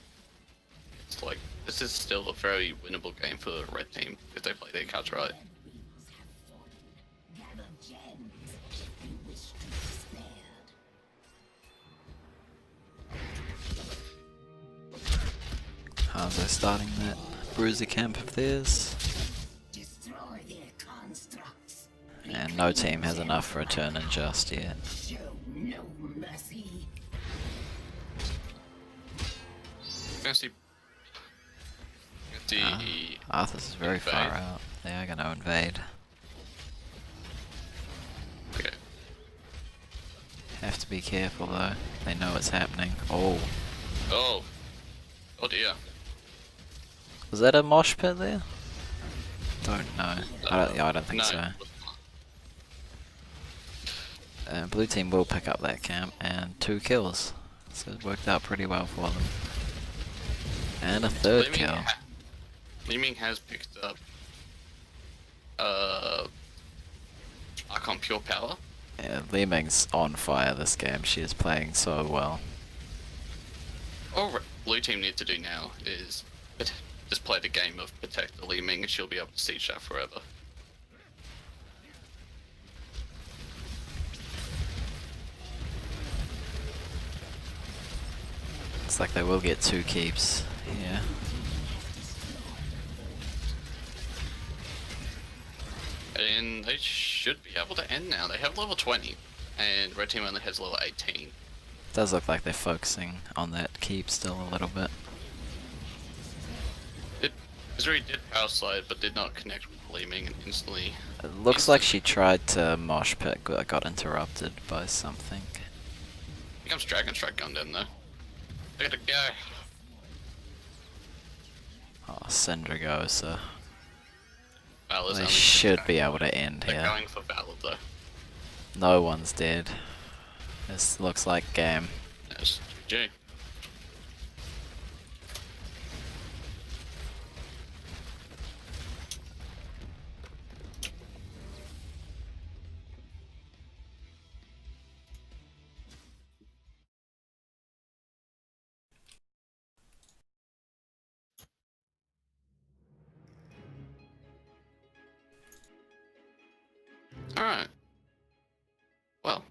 It's like, this is still a very winnable game for the red team if they play their cards right. Gather gems if you wish to be spared. Hanzo starting that bruiser camp of theirs. Destroy their constructs. And no team has enough for a turn in just yet. Show no mercy. Fancy. Arthas is very invade. far out. They are going to invade. Okay. Have to be careful though. They know what's happening. Oh, Oh. Oh dear. was that a mosh pit there? Don't know. I don't think No. so. Blue team will pick up that camp and 2 kills. So it worked out pretty well for them. And a 3rd kill. Li Ming has picked up Archon Pure Power. Yeah, Li Ming's on fire this game. She is playing so well. All blue team need to do now is just play the game of protect the Li Ming and she'll be able to siege that forever. Looks like they will get 2 keeps. Yeah. And they should be able to end now. They have level 20 and red team only has level 18. Does look like they're focusing on that keep still a little bit. Missouri did power slide but did not connect with Li Ming and instantly. It looks like she tried to mosh pit, but got interrupted by something. Here comes Dragon Strike gun down though. They gotta go. Oh, Syndragosa. Valor's They only should back. be able to end They're here. going for Valor though. No one's dead. This looks like game. That's GG. Alright. Well.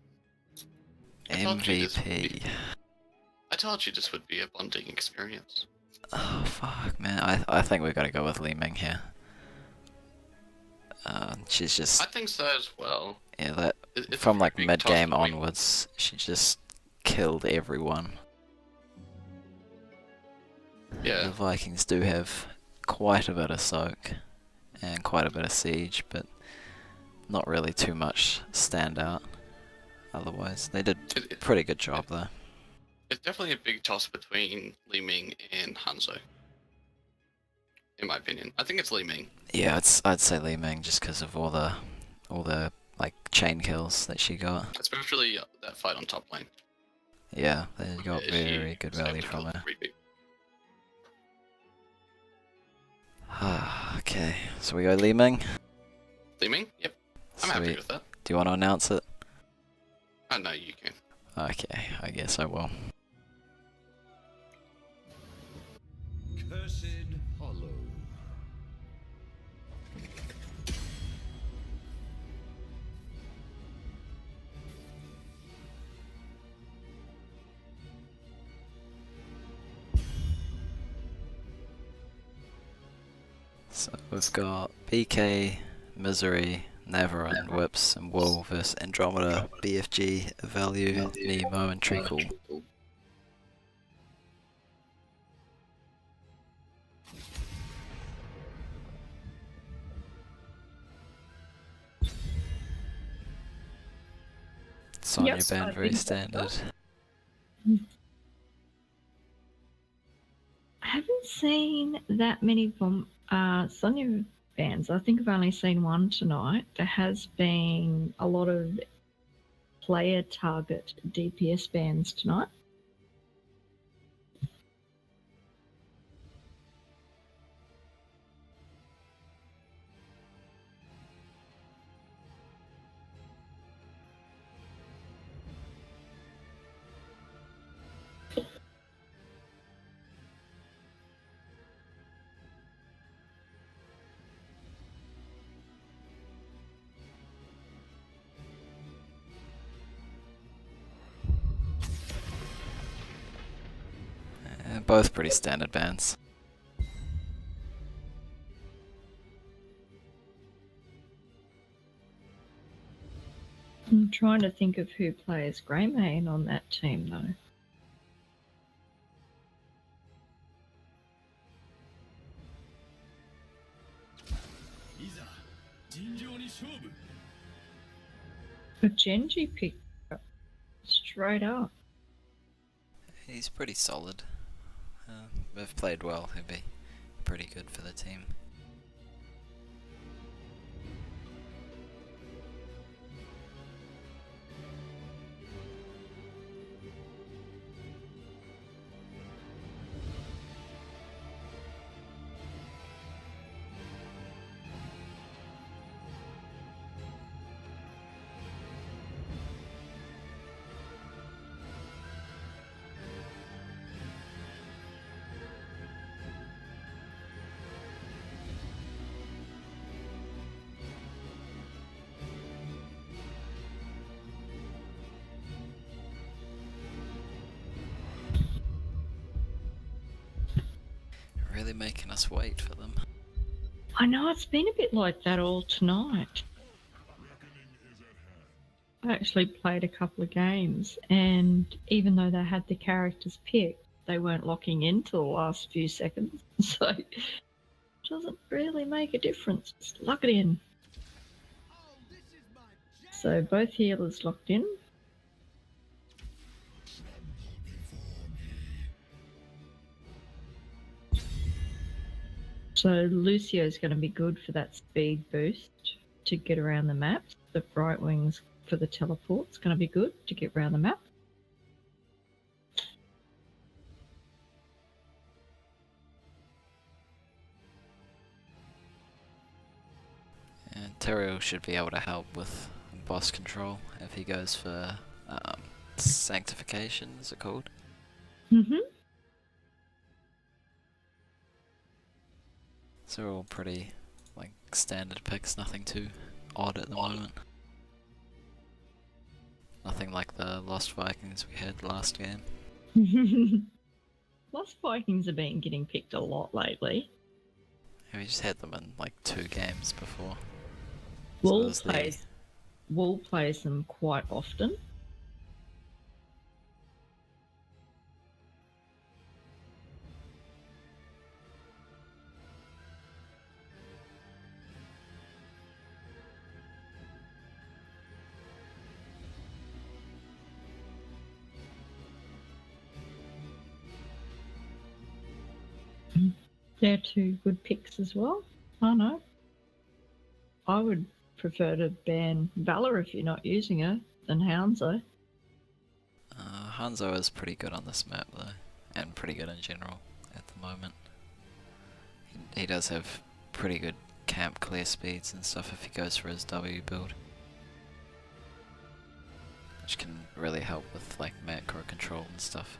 I told you this would be- MVP. I told you this would be a bonding experience. Oh fuck, man. I think we gotta go with Li Ming here. She's just I think so as well. yeah. That It's from a like big mid toss game between- onwards, she just killed everyone. The Yeah. Vikings do have quite a bit of soak and quite a bit of siege, but not really too much standout. Otherwise, they did a It- pretty good job though. It's definitely a big toss between Li Ming and Hanzo. In my opinion. I think it's Li Ming. Yeah, I'd say Li Ming just because of all the like chain kills that she got. Especially that fight on top lane. Yeah, they got She very good was able value to from kill her. 3 people. Okay, so we go Li Ming. Li Ming? Yep. I'm Sweet. happy with that. Do you want to announce it? I know you can. Okay, I guess I will. Cursed Hollow. So we've got BK, Misery, Navarin, Whips, and Wool versus Andromeda, BFG, Value, Nemo, and Treacle. Sonya Yes, band I very think so. standard. I haven't seen that many from Sonya bands. I think I've only seen one tonight. There has been a lot of player target DPS bands tonight. both pretty standard bans. I'm trying to think of who plays Greymane on that team, though. But Genji picked up straight up. He's pretty solid. If played well, he'd be pretty good for the team. Really making us wait for them. I know it's been a bit like that all tonight. I actually played a couple of games, and even though they had the characters picked, they weren't locking in till the last few seconds. So it doesn't really make a difference. Just lock it in. Oh, this is my jam. So both healers locked in. So Lucio's going to be good for that speed boost to get around the map. The right wing's for the teleport's going to be good to get around the map. And Terrio should be able to help with boss control if he goes for sanctification, is it called? Mm-hmm. So they're all pretty like standard picks, nothing too odd at the moment. Nothing like the Lost Vikings we had last game. Lost Vikings have been getting picked a lot lately. Yeah, we just had them in like 2 games before. Wool there's the- plays them quite often. They're 2 good picks as well. I know. I would prefer to ban Valor if you're not using her than Hanzo. Hanzo is pretty good on this map though, and pretty good in general at the moment. He does have pretty good camp clear speeds and stuff if he goes for his W build, which can really help with like macro control and stuff.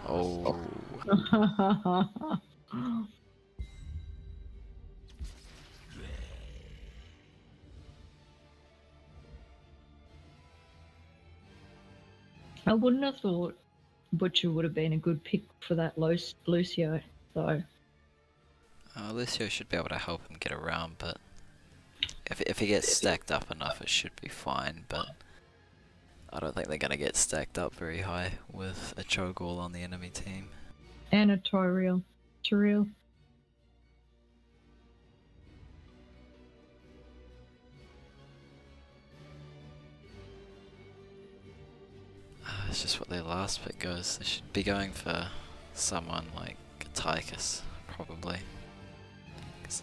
Oh, I wouldn't have thought Butcher would have been a good pick for that Lucio, though. Lucio should be able to help him get around, but if he gets stacked up enough, it should be fine. But I don't think they're gonna get stacked up very high with a Cho'Gall on the enemy team. And a Tyrael. It's just what their last pick goes. They should be going for someone like Tychus, probably. Because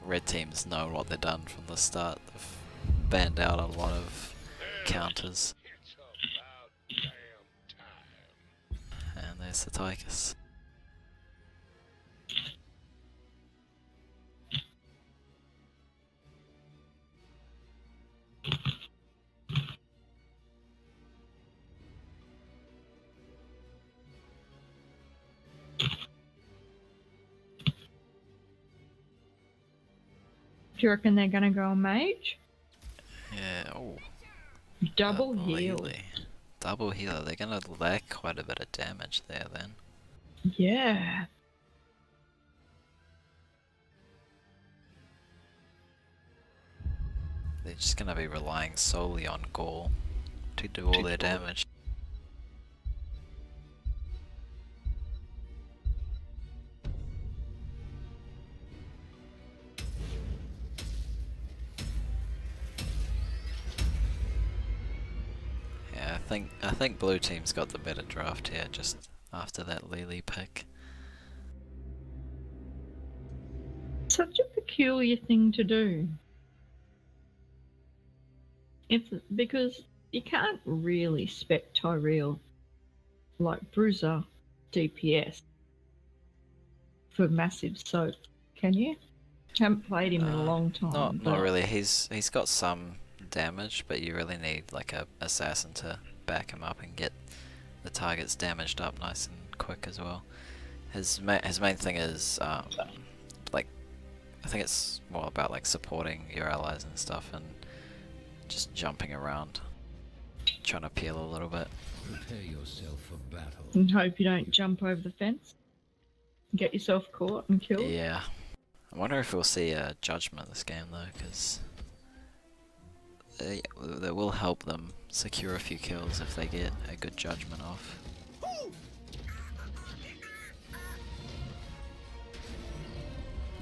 red teams know what they've done from the start. They've banned out a lot of counters. It's about damn time. And there's the Tychus. Do you reckon they're going to go mage? Yeah, oh. Double heal. completely. Double healer. They're gonna lack quite a bit of damage there then. Yeah. They're just gonna be relying solely on Gaul to do all their damage. Yeah, I think blue team's got the better draft here just after that Lily pick. Such a peculiar thing to do. It's because you can't really spec Tyrell like Bruiser DPS for massive soak, can you? Haven't played him in a long time. Not really. He's got some damage, but you really need like a assassin to back him up and get the targets damaged up nice and quick as well. His main thing is like, I think it's more about like supporting your allies and stuff and just jumping around, trying to peel a little bit. Prepare yourself for battle. And hope you don't jump over the fence. Get yourself caught and killed. Yeah. I wonder if we'll see a judgment this game though, because that will help them secure a few kills if they get a good judgment off.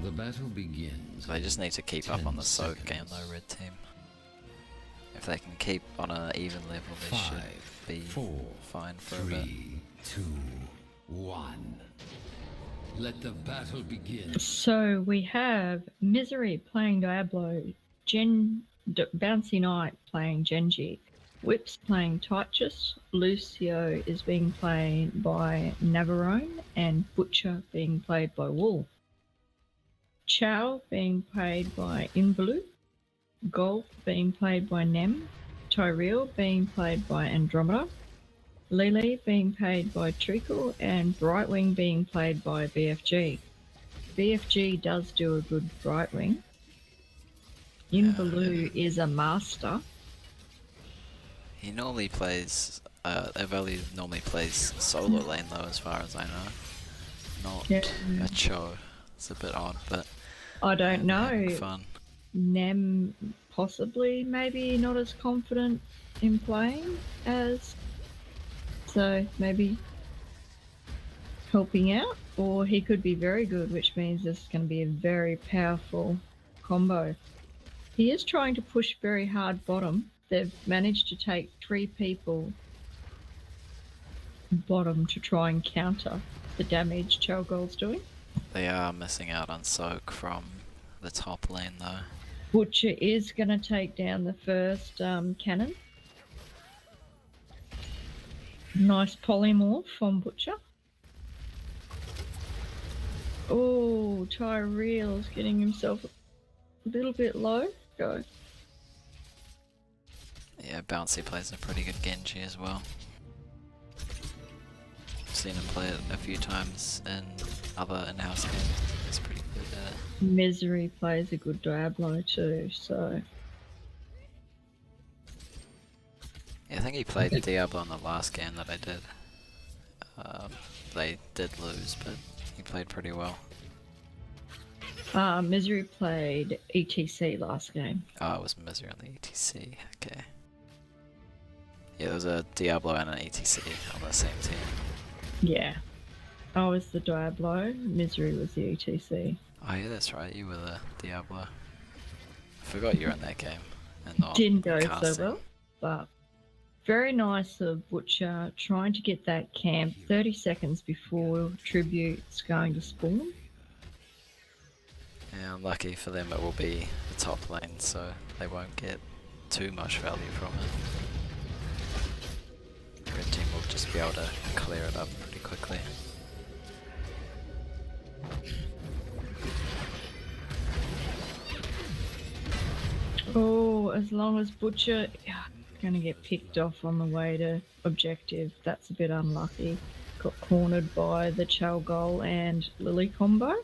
The battle begins. So they just need to keep up on the soak game though, red team. If they can keep on an even level, they should be fine for a bit. 3, 2, 1. Let the battle begin. So we have Misery playing Diablo, Bouncy Knight playing Genji, Whips playing Titus, Lucio is being played by Navarone, and Butcher being played by Wool. Chow being played by Invalu, Golf being played by Nem, Tyrell being played by Andromeda, Lily being played by Treacle, and Brightwing being played by BFG. BFG does do a good Brightwing. Invalu is a master. He normally plays, Eveli normally plays solo lane though, as far as I know. Not a Cho. It's a bit odd, but I don't having know. fun. Nem possibly maybe not as confident in playing as, so maybe helping out, or he could be very good, which means this is going to be a very powerful combo. He is trying to push very hard bottom. They've managed to take 3 people bottom to try and counter the damage Chalgold's doing. They are missing out on soak from the top lane though. Butcher is going to take down the first cannon. Nice polymorph from Butcher. Oh, Tyrell's getting himself a little bit low. Go. Yeah, Bouncy plays a pretty good Genji as well. I've seen him play it a few times in other in-house games. He's pretty good at it. Misery plays a good Diablo too, so... Yeah, I think he played Diablo in the last game that I did. They did lose, but he played pretty well. Misery played ETC last game. Oh, it was Misery on the ETC, okay. Yeah, there was a Diablo and an ETC on the same team. Yeah. I was the Diablo, Misery was the ETC. Oh yeah, that's right, you were the Diablo. I forgot you were in that game. And not Didn't go casting. so well, but very nice of Butcher trying to get that camp 30 seconds before Tribute's going to spawn. Yeah, unlucky for them it will be the top lane, so they won't get too much value from it. Red team will just be able to clear it up pretty quickly. Oh, as long as Butcher going to get picked off on the way to objective, that's a bit unlucky. Got cornered by the Chalgol and Lily combo.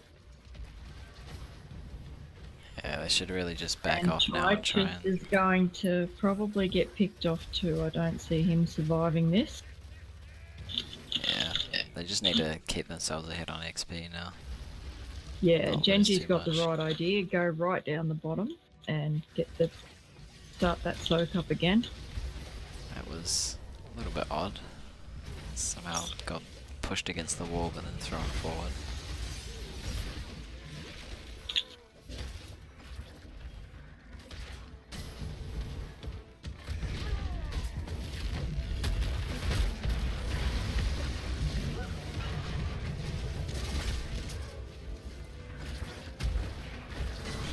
Yeah, they should really just back And off now and try Titus and... is going to probably get picked off too. I don't see him surviving this. Yeah, they just need to keep themselves ahead on XP now. Yeah, Not lose Genji's too got the much. right idea. Go right down the bottom and start that soak up again. That was a little bit odd. Somehow got pushed against the wall but then thrown forward.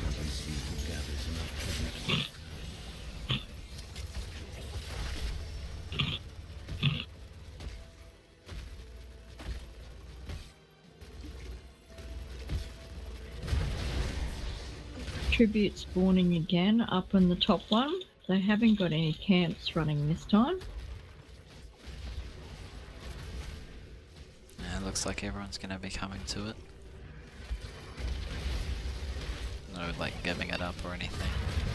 Shall we see who gathers enough tribute? Tribute spawning again up in the top one. They haven't got any camps running this time. Yeah, it looks like everyone's gonna be coming to it. No, like, giving it up or anything.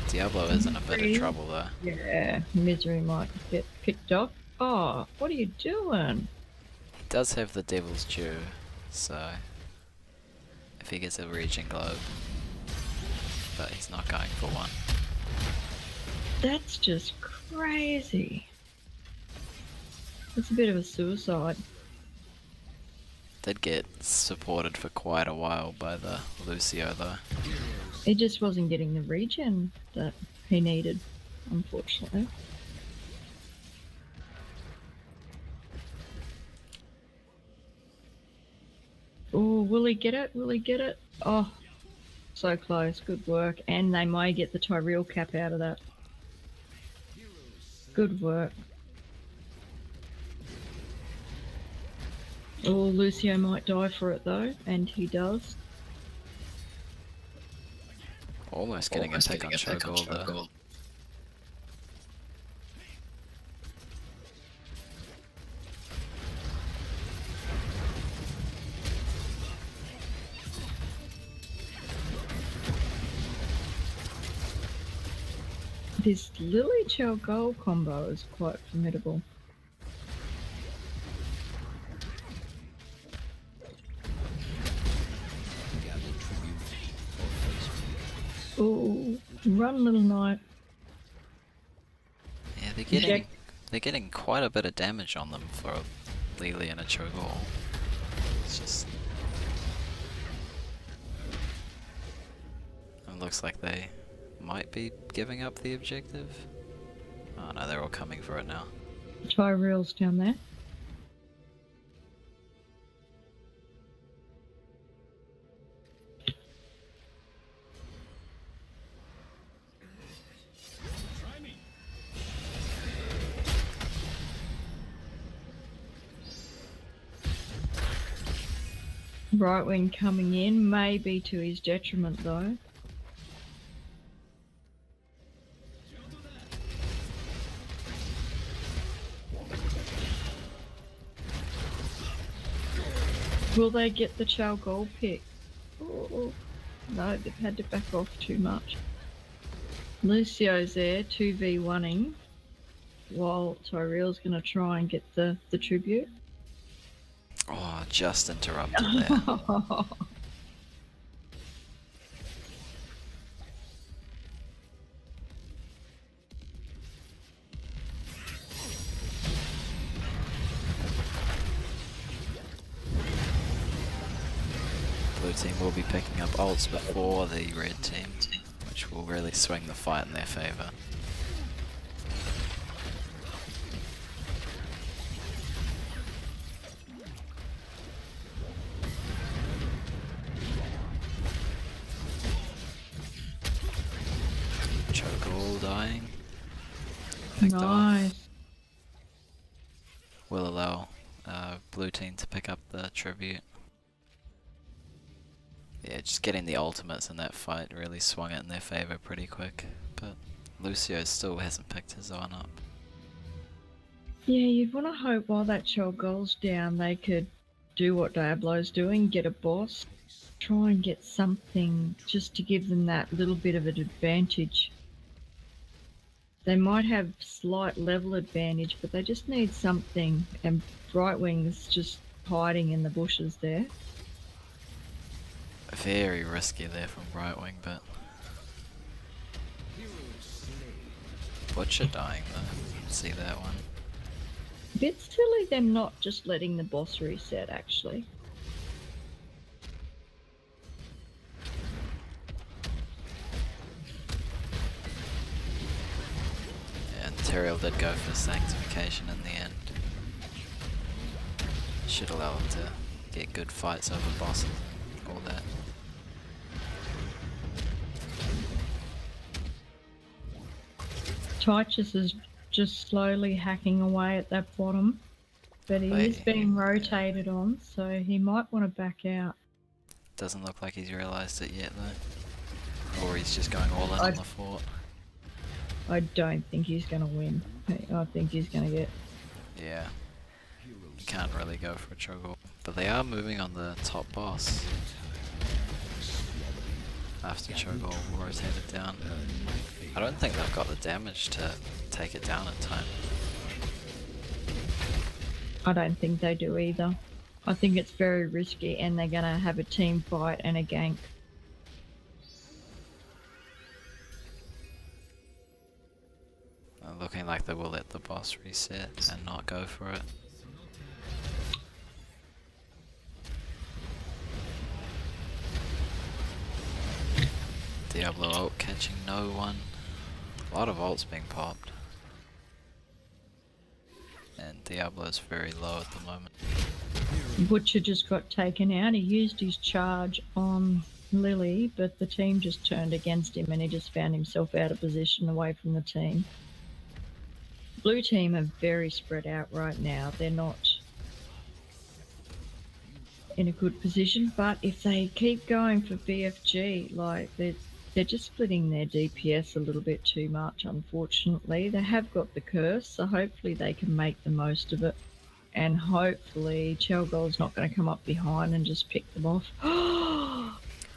Diablo is in a bit of trouble though. Yeah, Misery might get picked off. Oh, what are you doing? He does have the Devil's Due, so if he gets a Regen Globe, but he's not going for one. That's just crazy. It's a bit of a suicide. Did get supported for quite a while by the Lucio though. It just wasn't getting the regen that he needed, unfortunately. Oh, will he get it? Will he get it? Oh, so close. Good work. And they might get the Tyrell cap out of that. Good work. Oh, Lucio might die for it though, and he does. Almost getting a pick on Cho'Gall though. This Lily Cho'Gall combo is quite formidable. Gather tribute or face Oh, run, little knight. Yeah, Check. they're getting quite a bit of damage on them for a Lily and a Cho'Gall. It's just... It looks like they might be giving up the objective. Oh no, they're all coming for it now. Tyrell's down there. Try me. Right wing coming in, maybe to his detriment though. Will they get the Cho'Gall pick? Oh, no, they've had to back off too much. Lucio's there, 2v1ing, while Tyrell's going to try and get the tribute. Oh, just interrupted there. Blue team will be picking up ults before the red team, which will really swing the fight in their favour. Cho'Gall dying. Picked off. Nice. Will allow blue team to pick up the tribute. Yeah, just getting the ultimates in that fight really swung it in their favour pretty quick, but Lucio still hasn't picked his one up. Yeah, you'd want to hope while that Cho'Gall's down they could do what Diablo's doing, get a boss, try and get something just to give them that little bit of an advantage. They might have slight level advantage, but they just need something, and Brightwing's just hiding in the bushes there. Very risky there from Brightwing, but Butcher dying though. See that one? A bit silly them not just letting the boss reset, actually. And Teriel did go for Sanctification in the end. Should allow him to get good fights over bosses and all that. Titus is just slowly hacking away at that bottom, but he is being rotated on, so he might want to back out. Doesn't look like he's realised it yet though. Or he's just going all in on the fort. I don't think he's going to win. I think he's going to get... Yeah. You can't really go for a Cho'Gall. But they are moving on the top boss. After Cho'Gall rotated down. I don't think they've got the damage to take it down in time. I don't think they do either. I think it's very risky, and they're going to have a team fight and a gank. Looking like they will let the boss reset and not go for it. Diablo ult catching no one. A lot of ults being popped. And Diablo's very low at the moment. Butcher just got taken out. He used his charge on Lily, but the team just turned against him and he just found himself out of position away from the team. Blue team are very spread out right now. They're not in a good position, but if they keep going for BFG, like they're just splitting their DPS a little bit too much, unfortunately. They have got the curse, so hopefully they can make the most of it. And hopefully Cho'Gall's not going to come up behind and just pick them off.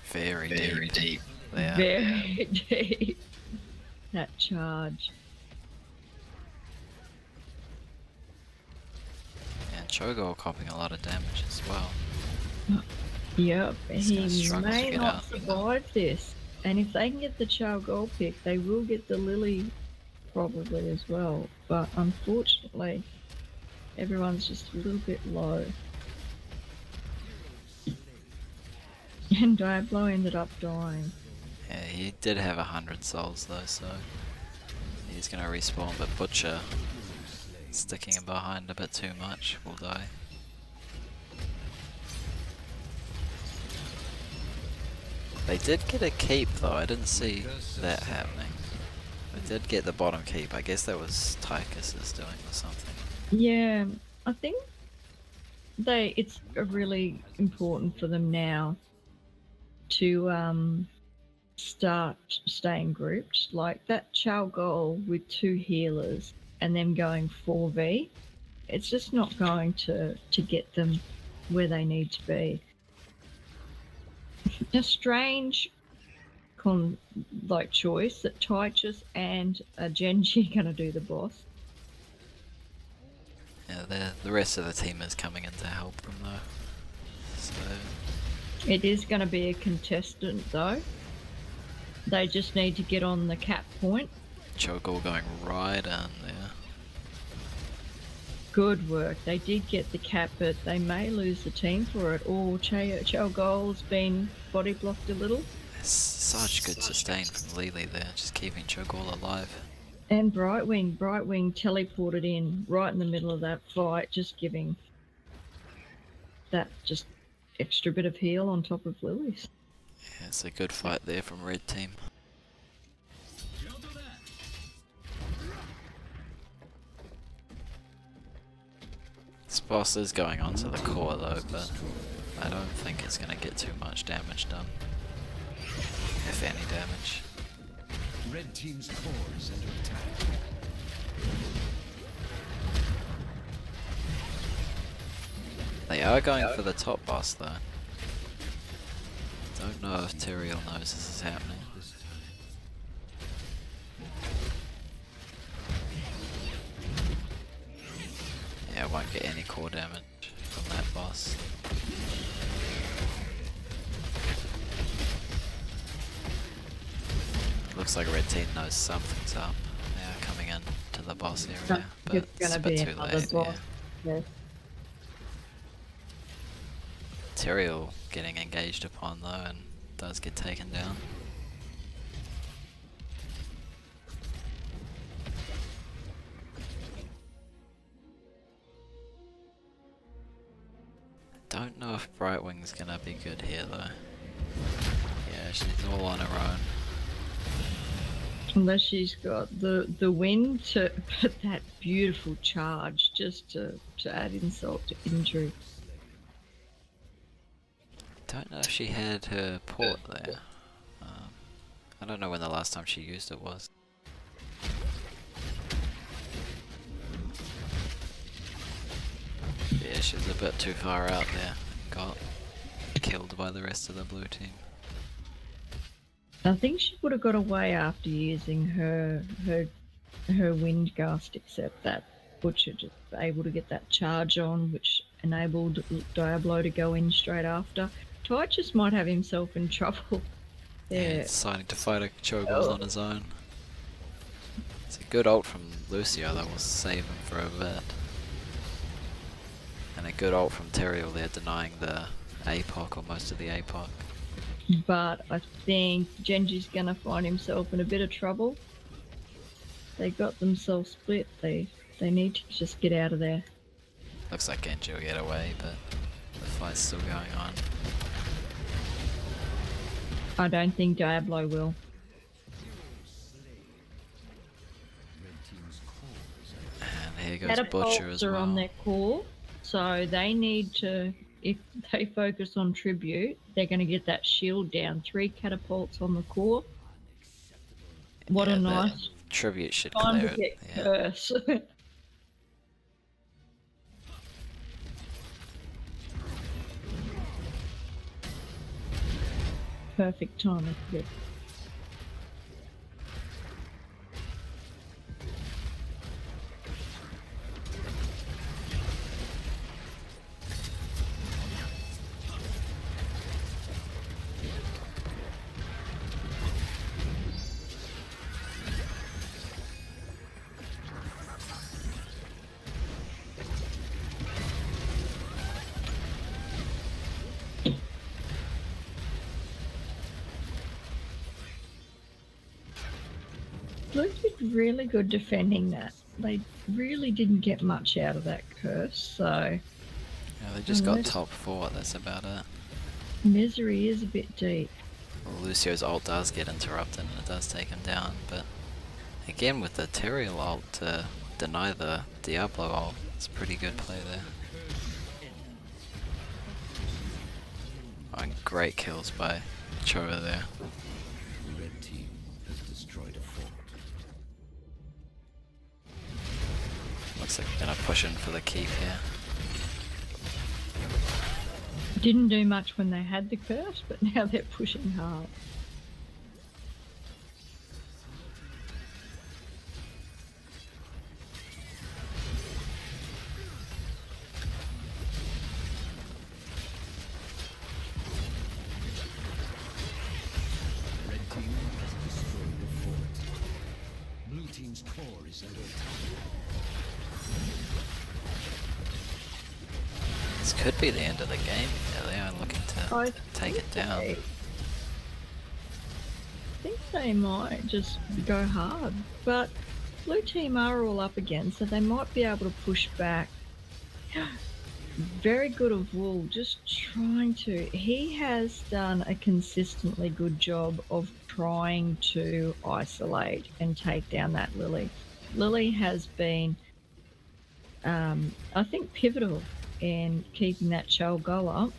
Very deep. Yeah. Very deep. That charge. And Cho'Gall copying a lot of damage as well. Yep, He's gonna he struggle to may get not out. survive this. And if they can get the Cho'Gall pick, they will get the Lily probably as well. But unfortunately, everyone's just a little bit low. And Diablo ended up dying. Yeah, he did have 100 souls though, so he's gonna respawn, but Butcher sticking him behind a bit too much will die. They did get a keep though, I didn't see that happening. They did get the bottom keep, I guess that was Tychus's doing or something. Yeah, I think it's really important for them now to start staying grouped. Like that Cho'Gall with 2 healers and them going 4v, it's just not going to get them where they need to be. A strange choice that Titus and Genji are going to do the boss. Yeah, the rest of the team is coming in to help them though. So It is going to be a contestant though. They just need to get on the cap point. Cho'Gall going right down there. Good work. They did get the cap, but they may lose the team for it. Or Cho'Gall's been body blocked a little. Such good sustain from Lily there, just keeping Cho'Gall alive. And Brightwing teleported in right in the middle of that fight, just giving that just extra bit of heal on top of Lily's. Yeah, it's a good fight there from red team. This boss is going on to the core though, but I don't think it's going to get too much damage done. If any damage. Red team's core is under attack. They are going for the top boss though. Don't know if Tyrael knows this is happening. This time. Yeah, won't get any core damage from that boss. Looks like Red Team knows something's up. They are coming in to the boss area, but It's it's gonna a bit be too another late. boss. Yeah. Yes. Tyrael getting engaged upon though and does get taken down. Don't know if Brightwing's gonna be good here though. Yeah, she's all on her own. Unless she's got the wind to put that beautiful charge just to add insult to injury. Don't know if she had her port there. I don't know when the last time she used it was. Yeah, she's a bit too far out there. Got killed by the rest of the blue team. I think she would have got away after using her wind gust, except that Butcher just able to get that charge on, which enabled Diablo to go in straight after. Tychus might have himself in trouble. Yeah, Yeah. deciding to fight a Cho'Gall on his own. It's a good ult from Lucio that will save him for a bit. And a good ult from Tyrael there, denying the APOC or most of the APOC. But I think Genji's gonna find himself in a bit of trouble. They got themselves split. They need to just get out of there. Looks like Genji will get away, but the fight's still going on. I don't think Diablo will. Red team's core is under And here goes Butcher as Catapults are well. on their core, so they need to. If they focus on tribute, they're going to get that shield down. 3 catapults on the core. What Yeah, a the nice tribute should time clear to it. get Yeah. curse. Perfect time to get. Blue did really good defending that. They really didn't get much out of that curse, so Yeah, they just got Unless- top 4, that's about it. misery is a bit deep. Well, Lucio's ult does get interrupted and it does take him down, but again with the Tyrael ult to deny the Diablo ult, it's a pretty good play there. Oh, and great kills by Cho'Gall there. the red team has destroyed a fort. Looks like they're gonna push in for the keep here. Didn't do much when they had the curse, but now they're pushing hard. Red team has destroyed a fort. Blue team's core is under attack. This could be the end of the game. Yeah, they are looking to I take it down. I think they might just go hard, but blue team are all up again, so they might be able to push back. Very good of Wool, just trying to. He has done a consistently good job of trying to isolate and take down that Lily. Lily has been, I think, pivotal in keeping that Cho'Gall up.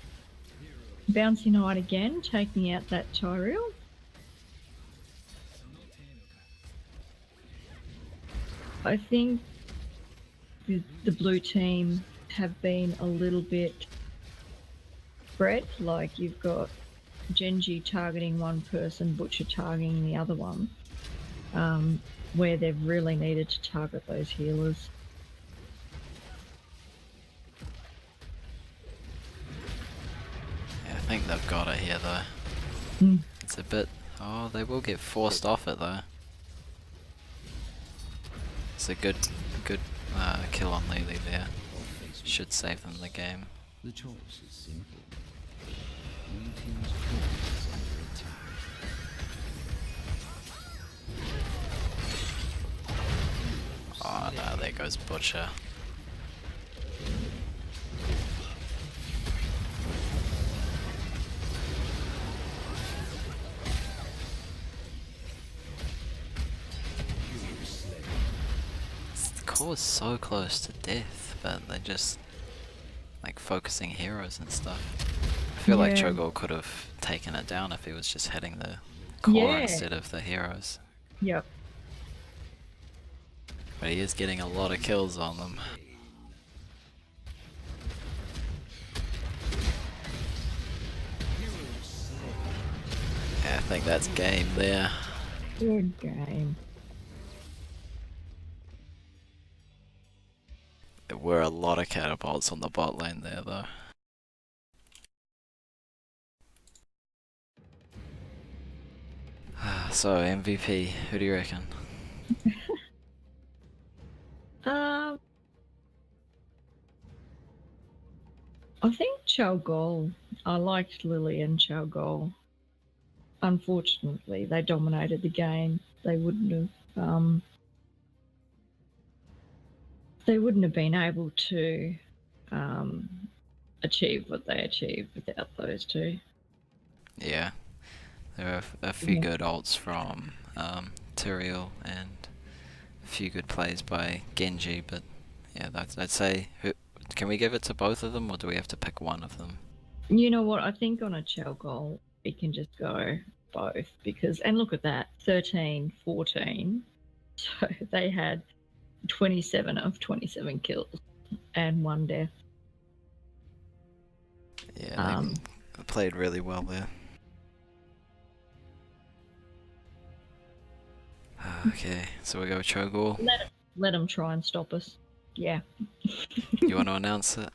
Bouncing Knight again, taking out that Tyrael. I think the blue team have been a little bit spread. Like you've got Genji targeting one person, Butcher targeting the other one, where they've really needed to target those healers. Yeah, I think they've got it here though. Mm. It's a bit... Oh, they will get forced off it though. It's a good kill on Lily there. Should save them the game. The choice is simple. Blue team's turret is under attack. Oh no, there goes Butcher. The core is so close to death, but they're just like focusing heroes and stuff. I feel like Yeah. Cho'Gall could have taken it down if he was just hitting the core Yeah. instead of the heroes. Yep. But he is getting a lot of kills on them. Yeah, I think that's game there. Good game. There were a lot of catapults on the bot lane there though. So MVP, who do you reckon? I think Cho'Gall. I liked Lily and Cho'Gall. Unfortunately, they dominated the game. They wouldn't have. They wouldn't have been able to achieve what they achieved without those two. Yeah, there are a few Yeah. good ults from Tyrael and a few good plays by Genji, but yeah, I'd say, can we give it to both of them or do we have to pick one of them? You know what? I think on a Cho'Gall, we can just go both because, and look at that, 13, 14. So they had 27 of 27 kills and 1 death. Yeah, they played really well there. Okay, so we go with Cho'Gall. Let them try and stop us. Yeah, You want to announce it?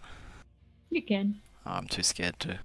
you can. Oh, I'm too scared to.